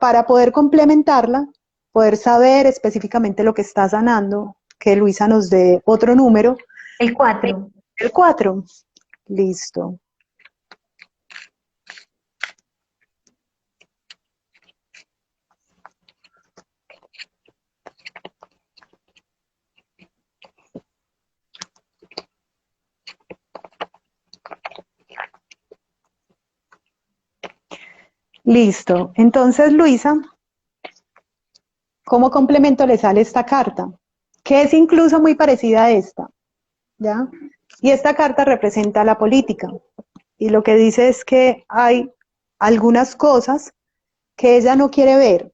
para poder complementarla, poder saber específicamente lo que está sanando, que Luisa nos dé otro número, El 4. el 4. Listo. Listo. Entonces, Luisa, como complemento le sale esta carta, que es incluso muy parecida a esta, ¿ya? Y esta carta representa la política. Y lo que dice es que hay algunas cosas que ella no quiere ver,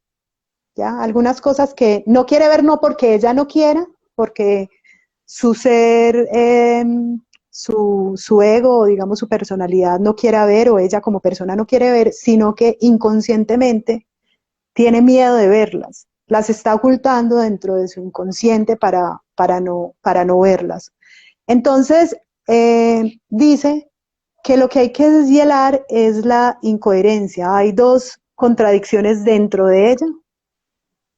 ¿ya? Algunas cosas que no quiere ver no porque ella no quiera, porque su ser, su ego, digamos su personalidad no quiera ver o ella como persona no quiere ver, sino que inconscientemente tiene miedo de verlas, las está ocultando dentro de su inconsciente para no verlas. Entonces, dice que lo que hay que deshielar es la incoherencia. Hay dos contradicciones dentro de ella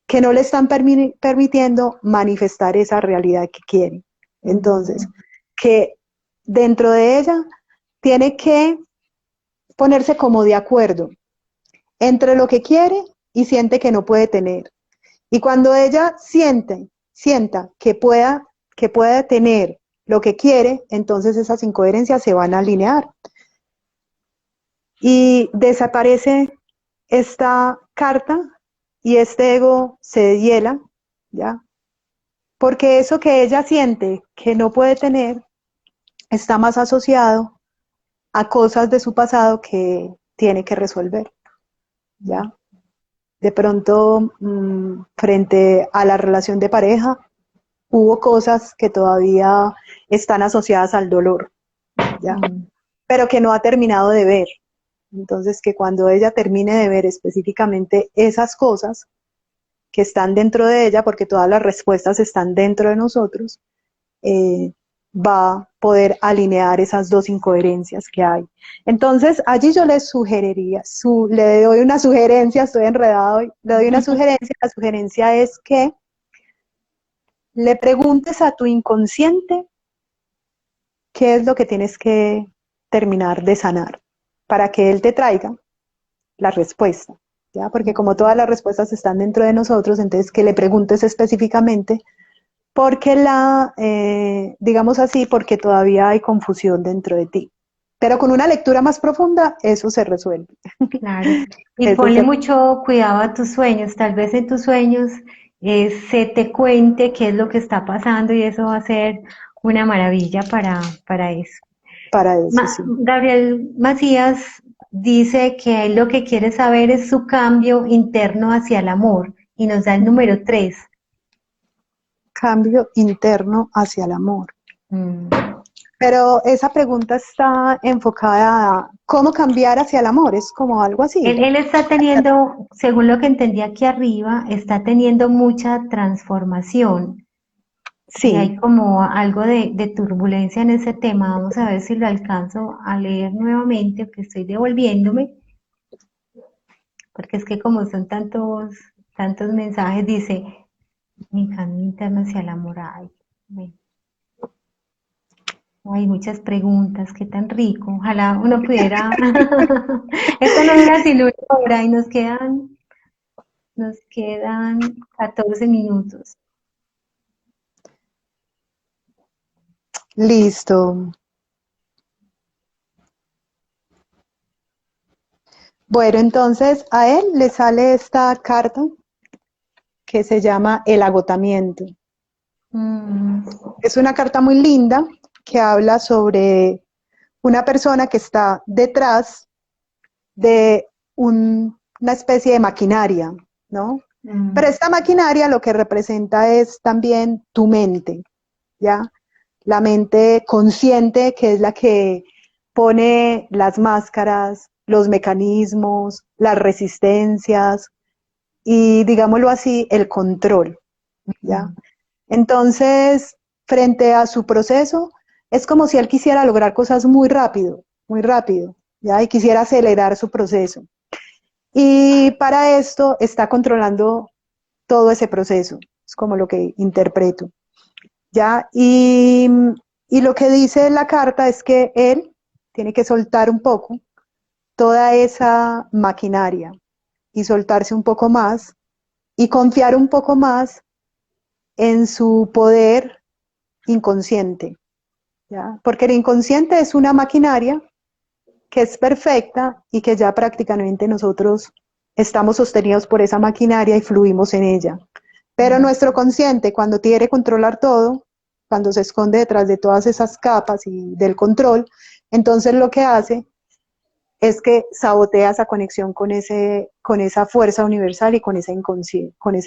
que no le están permitiendo manifestar esa realidad que quiere. Entonces, que dentro de ella tiene que ponerse como de acuerdo entre lo que quiere y siente que no puede tener. Y cuando ella sienta que pueda tener lo que quiere, entonces esas incoherencias se van a alinear. Y desaparece esta carta y este ego se deshiela, ¿ya? Porque eso que ella siente que no puede tener está más asociado a cosas de su pasado que tiene que resolver, ¿ya? De pronto, frente a la relación de pareja, hubo cosas que todavía están asociadas al dolor, ¿ya? Pero que no ha terminado de ver. Entonces, que cuando ella termine de ver específicamente esas cosas, que están dentro de ella, porque todas las respuestas están dentro de nosotros, va a poder alinear esas dos incoherencias que hay. Entonces, allí yo le sugeriría, le doy una sugerencia, estoy enredado hoy, le doy una sugerencia, la sugerencia es que le preguntes a tu inconsciente qué es lo que tienes que terminar de sanar, para que él te traiga la respuesta, ¿ya? Porque como todas las respuestas están dentro de nosotros, entonces que le preguntes específicamente porque digamos así, porque todavía hay confusión dentro de ti. Pero con una lectura más profunda, eso se resuelve. Claro. Y Eso ponle se- mucho cuidado a tus sueños. Tal vez en tus sueños se te cuente qué es lo que está pasando y eso va a ser una maravilla para eso. para eso, sí. Gabriel Macías dice que él lo que quiere saber es su cambio interno hacia el amor y nos da el número 3. Cambio interno hacia el amor. Pero esa pregunta está enfocada a cómo cambiar hacia el amor, es como algo así. Él está teniendo, según lo que entendí aquí arriba, está teniendo mucha transformación y Sí, hay como algo de turbulencia en ese tema. Vamos a ver si lo alcanzo a leer nuevamente, que estoy devolviéndome, porque es que como son tantos mensajes, dice, mi camino interno hacia el amor. Ay, bueno, hay muchas preguntas, qué tan rico. Ojalá uno pudiera. Esto no dura sino una hora y nos quedan 14 minutos. listo. Bueno, entonces a él le sale esta carta que se llama El agotamiento. Mm, Es una carta muy linda que habla sobre una persona que está detrás de una especie de maquinaria, ¿no? Pero mm, esta maquinaria lo que representa es también tu mente, ¿ya? La mente consciente, que es la que pone las máscaras, los mecanismos, las resistencias y, digámoslo así, el control, ¿ya? mm, Entonces, frente a su proceso, es como si él quisiera lograr cosas muy rápido, ¿ya? Y quisiera acelerar su proceso. Y para esto está controlando todo ese proceso, es como lo que interpreto, ¿ya? Y lo que dice la carta es que él tiene que soltar un poco toda esa maquinaria y soltarse un poco más y confiar un poco más en su poder inconsciente, ¿ya? Porque el inconsciente es una maquinaria que es perfecta y que ya prácticamente nosotros estamos sostenidos por esa maquinaria y fluimos en ella. Pero mm. nuestro consciente, cuando quiere controlar todo, cuando se esconde detrás de todas esas capas y del control, entonces lo que hace es que sabotea esa conexión con esa fuerza universal y con ese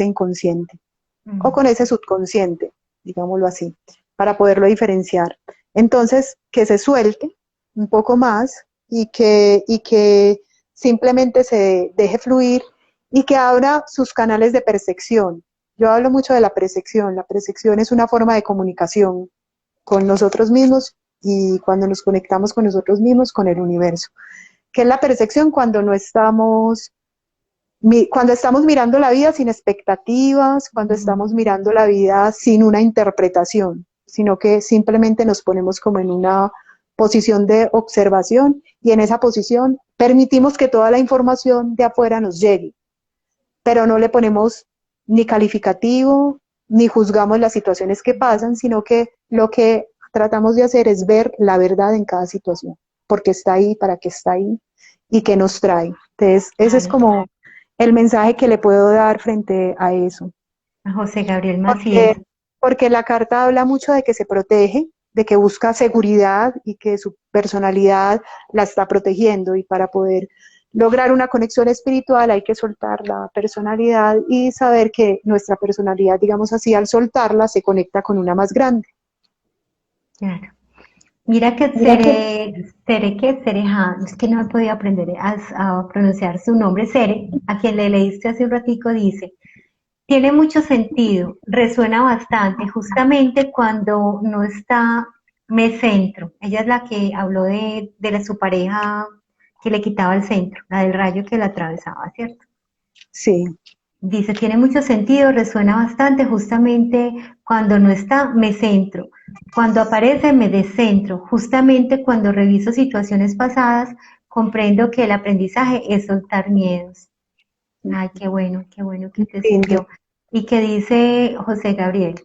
inconsciente o Mm. con ese subconsciente, digámoslo así, para poderlo diferenciar. Entonces, que se suelte un poco más y que simplemente se deje fluir y que abra sus canales de percepción. Yo hablo mucho de la percepción. La percepción es una forma de comunicación con nosotros mismos y cuando nos conectamos con nosotros mismos, con el universo. ¿Qué es la percepción? Cuando estamos mirando la vida sin expectativas, cuando Ujú. estamos mirando la vida sin una interpretación, sino que simplemente nos ponemos como en una posición de observación y en esa posición permitimos que toda la información de afuera nos llegue, pero no le ponemos ni calificativo, ni juzgamos las situaciones que pasan, sino que lo que tratamos de hacer es ver la verdad en cada situación, porque está ahí, para qué está ahí y qué nos trae. Entonces, ese es Claro, como el mensaje que le puedo dar frente a eso. a José Gabriel Macías. Porque, porque la carta habla mucho de que se protege, de que busca seguridad y que su personalidad la está protegiendo y para poder lograr una conexión espiritual hay que soltar la personalidad y saber que nuestra personalidad, digamos así, al soltarla se conecta con una más grande. Claro. Mira que Mira que Cereja, es que no he podido aprender a pronunciar su nombre, Cere, a quien le leíste hace un ratico, dice, Tiene mucho sentido, resuena bastante, justamente cuando no está me centro. Ella es la que habló su pareja que le quitaba el centro, la del rayo que la atravesaba, ¿cierto? Sí, Dice, tiene mucho sentido, resuena bastante, justamente cuando no está, me centro. Cuando aparece, me descentro. Justamente cuando reviso situaciones pasadas, comprendo que el aprendizaje es soltar miedos. Ay, qué bueno que te lindo. sirvió. ¿Y qué dice José Gabriel?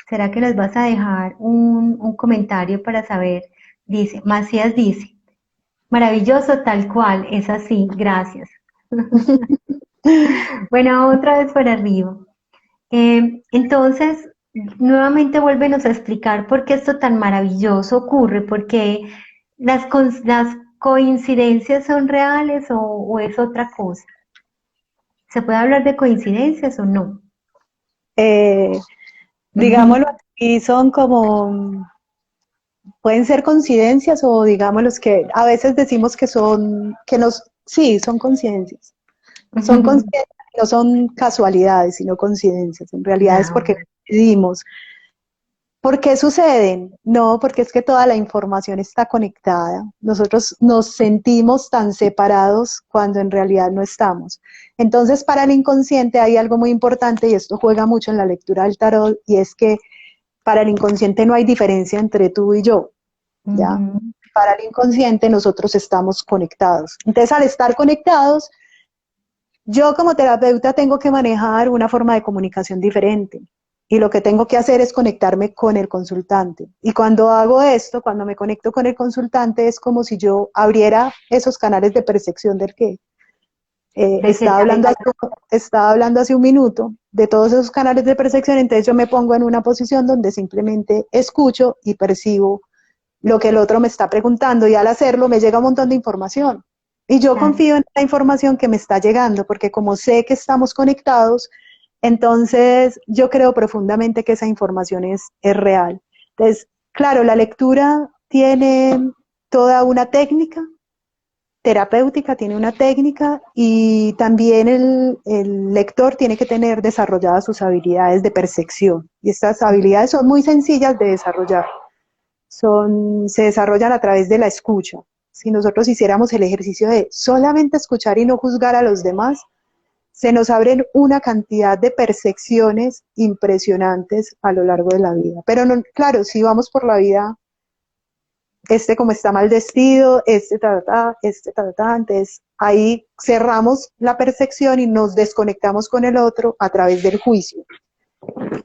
¿Será que les vas a dejar un comentario para saber? Dice, Macías dice, maravilloso tal cual, es así, gracias. Bueno, otra vez para arriba. Entonces, nuevamente vuélvenos a explicar por qué esto tan maravilloso ocurre, porque las coincidencias son reales o es otra cosa. ¿Se puede hablar de coincidencias o no? Eh, Ujú, digámoslo así, son como, pueden ser coincidencias o digámoslos que a veces decimos que son, que nos, sí, son coincidencias. Son ujú. coincidencias, no son casualidades, sino coincidencias. En realidad es Ah, porque bueno, decidimos. ¿Por qué suceden? No, porque es que toda la información está conectada. Nosotros nos sentimos tan separados cuando en realidad no estamos. Entonces, para el inconsciente hay algo muy importante y esto juega mucho en la lectura del tarot y es que para el inconsciente no hay diferencia entre tú y yo, ¿ya? ujú, Para el inconsciente nosotros estamos conectados. Entonces, al estar conectados, yo como terapeuta tengo que manejar una forma de comunicación diferente y lo que tengo que hacer es conectarme con el consultante. Y cuando hago esto, cuando me conecto con el consultante, es como si yo abriera esos canales de percepción del que de que estaba hablando hace un minuto, de todos esos canales de percepción, entonces yo me pongo en una posición donde simplemente escucho y percibo lo que el otro me está preguntando y al hacerlo me llega un montón de información. Y yo claro, confío en la información que me está llegando, porque como sé que estamos conectados, entonces yo creo profundamente que esa información es real. Entonces, claro, la lectura tiene toda una técnica terapéutica, tiene una técnica y también el lector tiene que tener desarrolladas sus habilidades de percepción. Y estas habilidades son muy sencillas de desarrollar, se desarrollan a través de la escucha. Si nosotros hiciéramos el ejercicio de solamente escuchar y no juzgar a los demás, se nos abren una cantidad de percepciones impresionantes a lo largo de la vida. Pero no, claro, si vamos por la vida, este como está mal vestido, este entonces ahí cerramos la percepción y nos desconectamos con el otro a través del juicio.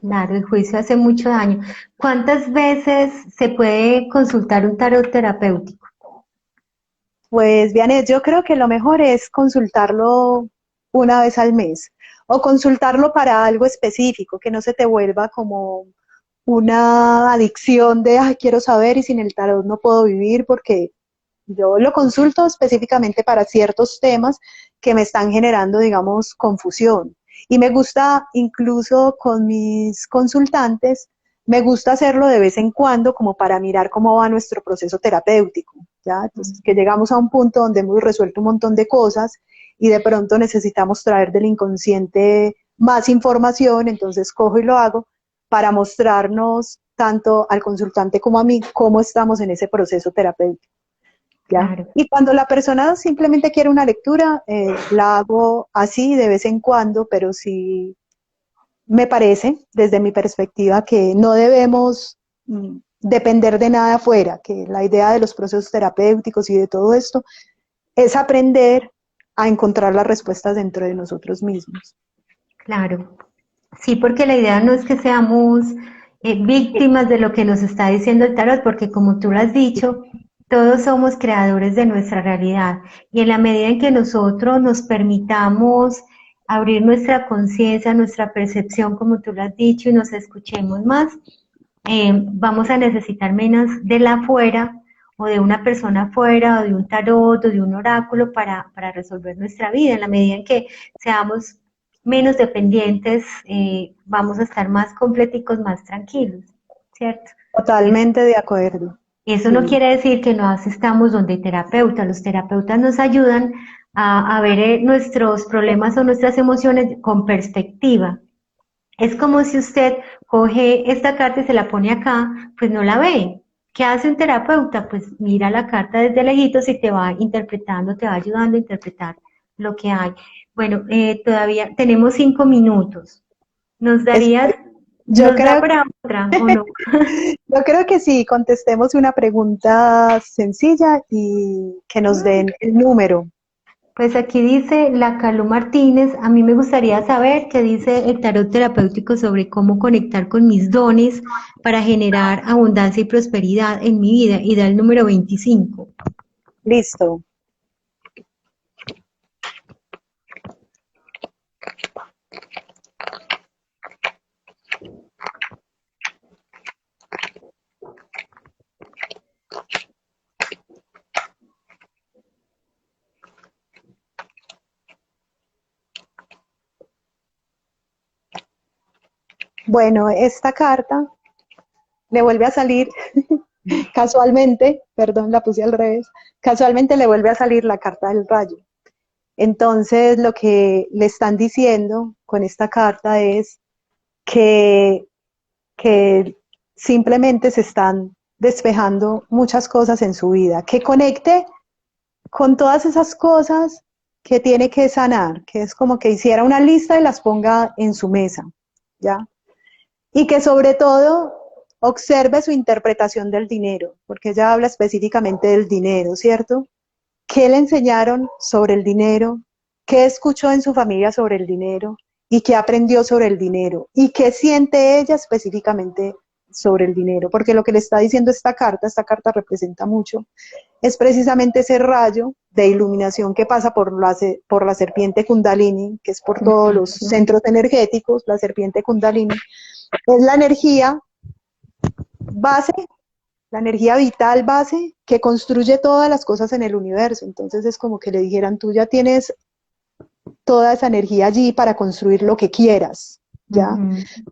claro, el juicio hace mucho daño. ¿Cuántas veces se puede consultar un tarot terapéutico? Pues, Vianet, yo creo que lo mejor es consultarlo una vez al mes o consultarlo para algo específico, que no se te vuelva como una adicción de, ay, quiero saber y sin el tarot no puedo vivir, porque yo lo consulto específicamente para ciertos temas que me están generando, digamos, confusión. Y me gusta incluso con mis consultantes, me gusta hacerlo de vez en cuando como para mirar cómo va nuestro proceso terapéutico, ¿ya? Entonces, que llegamos a un punto donde hemos resuelto un montón de cosas y de pronto necesitamos traer del inconsciente más información, entonces cojo y lo hago para mostrarnos tanto al consultante como a mí cómo estamos en ese proceso terapéutico. ¿Ya? Claro. Y cuando la persona simplemente quiere una lectura, la hago así de vez en cuando, pero sí me parece, desde mi perspectiva, que no debemos depender de nada afuera, que la idea de los procesos terapéuticos y de todo esto es aprender a encontrar las respuestas dentro de nosotros mismos. Claro, sí, porque la idea no es que seamos víctimas de lo que nos está diciendo el tarot, porque como tú lo has dicho, todos somos creadores de nuestra realidad y en la medida en que nosotros nos permitamos abrir nuestra conciencia, nuestra percepción, como tú lo has dicho, y nos escuchemos más, vamos a necesitar menos de la afuera o de una persona afuera o de un tarot o de un oráculo para resolver nuestra vida. En la medida en que seamos menos dependientes, vamos a estar más completicos, más tranquilos, ¿cierto? Es- Totalmente de acuerdo. Eso no Sí, quiere decir que no estamos donde hay terapeutas. Los terapeutas nos ayudan a ver nuestros problemas o nuestras emociones con perspectiva. Es como si usted coge esta carta y se la pone acá, pues no la ve. ¿Qué hace un terapeuta? Pues mira la carta desde lejitos y te va interpretando, te va ayudando a interpretar lo que hay. Bueno, todavía tenemos 5 minutos. ¿Nos Está- darías, Yo nos da creo, para otra o no? yo creo que sí, contestemos una pregunta sencilla y que nos den el número. Pues aquí dice la Calu Martínez, a mí me gustaría saber qué dice el tarot terapéutico sobre cómo conectar con mis dones para generar abundancia y prosperidad en mi vida y da el número 25. Listo. Bueno, esta carta le vuelve a salir casualmente, perdón, la puse al revés, casualmente le vuelve a salir la carta del rayo. Entonces, lo que le están diciendo con esta carta es que, que simplemente se están despejando muchas cosas en su vida, que conecte con todas esas cosas que tiene que sanar, que es como que hiciera una lista y las ponga en su mesa, ¿ya? Y que sobre todo observe su interpretación del dinero, porque ella habla específicamente del dinero, ¿cierto? ¿Qué le enseñaron sobre el dinero? ¿Qué escuchó en su familia sobre el dinero? ¿Y qué aprendió sobre el dinero? ¿Y qué siente ella específicamente sobre el dinero? Porque lo que le está diciendo esta carta representa mucho, es precisamente ese rayo de iluminación que pasa por la serpiente Kundalini, que es por todos los centros energéticos, la serpiente Kundalini, es la energía base, la energía vital base que construye todas las cosas en el universo. Entonces es como que le dijeran, tú ya tienes toda esa energía allí para construir lo que quieras, ¿ya?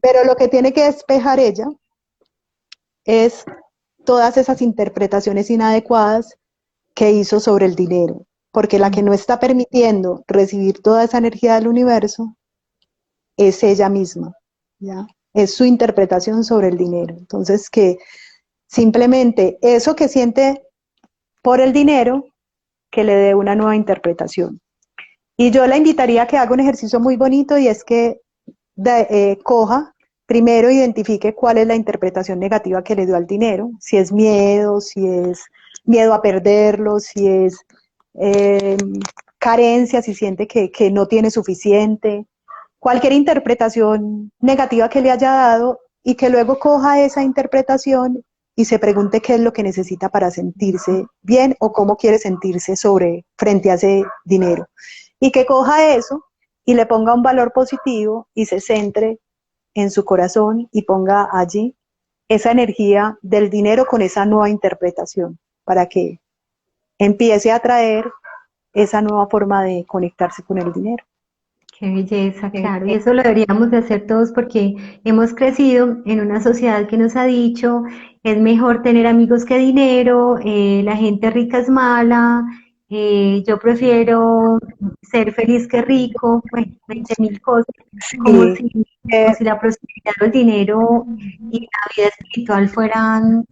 Pero lo que tiene que despejar ella es todas esas interpretaciones inadecuadas que hizo sobre el dinero, porque la que no está permitiendo recibir toda esa energía del universo es ella misma, ¿ya? Es su interpretación sobre el dinero. Entonces, que simplemente eso que siente por el dinero, que le dé una nueva interpretación. Y yo la invitaría a que haga un ejercicio muy bonito y es que coja, primero identifique cuál es la interpretación negativa que le dio al dinero, si es miedo, si es miedo a perderlo, si es eh, carencia, si siente que no tiene suficiente, cualquier interpretación negativa que le haya dado y que luego coja esa interpretación y se pregunte qué es lo que necesita para sentirse bien o cómo quiere sentirse sobre frente a ese dinero. Y que coja eso y le ponga un valor positivo y se centre en su corazón y ponga allí esa energía del dinero con esa nueva interpretación para que empiece a atraer esa nueva forma de conectarse con el dinero. Qué belleza, claro. Y eso lo deberíamos de hacer todos porque hemos crecido en una sociedad que nos ha dicho es mejor tener amigos que dinero, la gente rica es mala, yo prefiero ser feliz que rico, bueno, 20.000 cosas, como Sí, si, como si la prosperidad o el dinero y la vida espiritual fueran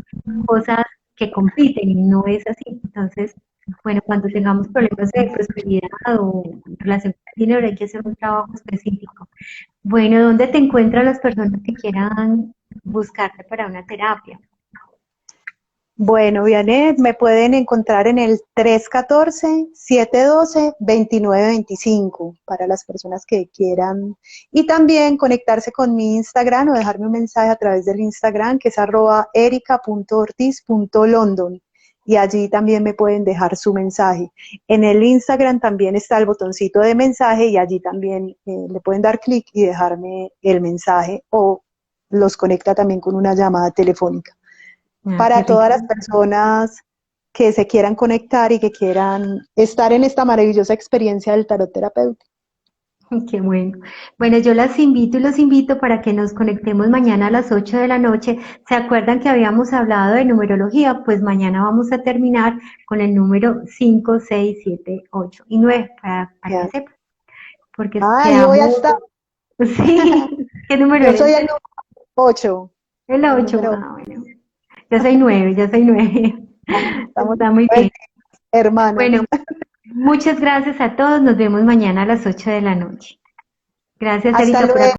cosas que compiten y no es así. Entonces, bueno, cuando tengamos problemas de prosperidad o en relación con el dinero, hay que hacer un trabajo específico. Bueno, ¿dónde te encuentran las personas que quieran buscarte para una terapia? bueno, Vianet, me pueden encontrar en el 314-712-2925 para las personas que quieran y también conectarse con mi Instagram o dejarme un mensaje a través del Instagram que es @erica.ortiz.london y allí también me pueden dejar su mensaje. En el Instagram también está el botoncito de mensaje y allí también le pueden dar clic y dejarme el mensaje o los conecta también con una llamada telefónica Ah, qué para todas rico. las personas que se quieran conectar y que quieran estar en esta maravillosa experiencia del tarot terapéutico. Qué bueno. Bueno, yo las invito y los invito para que nos conectemos mañana a las 8 de la noche. ¿Se acuerdan que habíamos hablado de numerología? Pues mañana vamos a terminar con el número 5, 6, 7, 8 y 9 para que Ya. sepan, porque Ahí voy a quedamos, estar. sí, ¿Qué número Yo eres? soy el número 8, El el 8. número Ah, bueno. Yo soy 9, yo soy 9. estamos Está muy bien. hermanas. Bueno, muchas gracias a todos. Nos vemos mañana a las 8 de la noche. Gracias, Hasta Erika, por luego.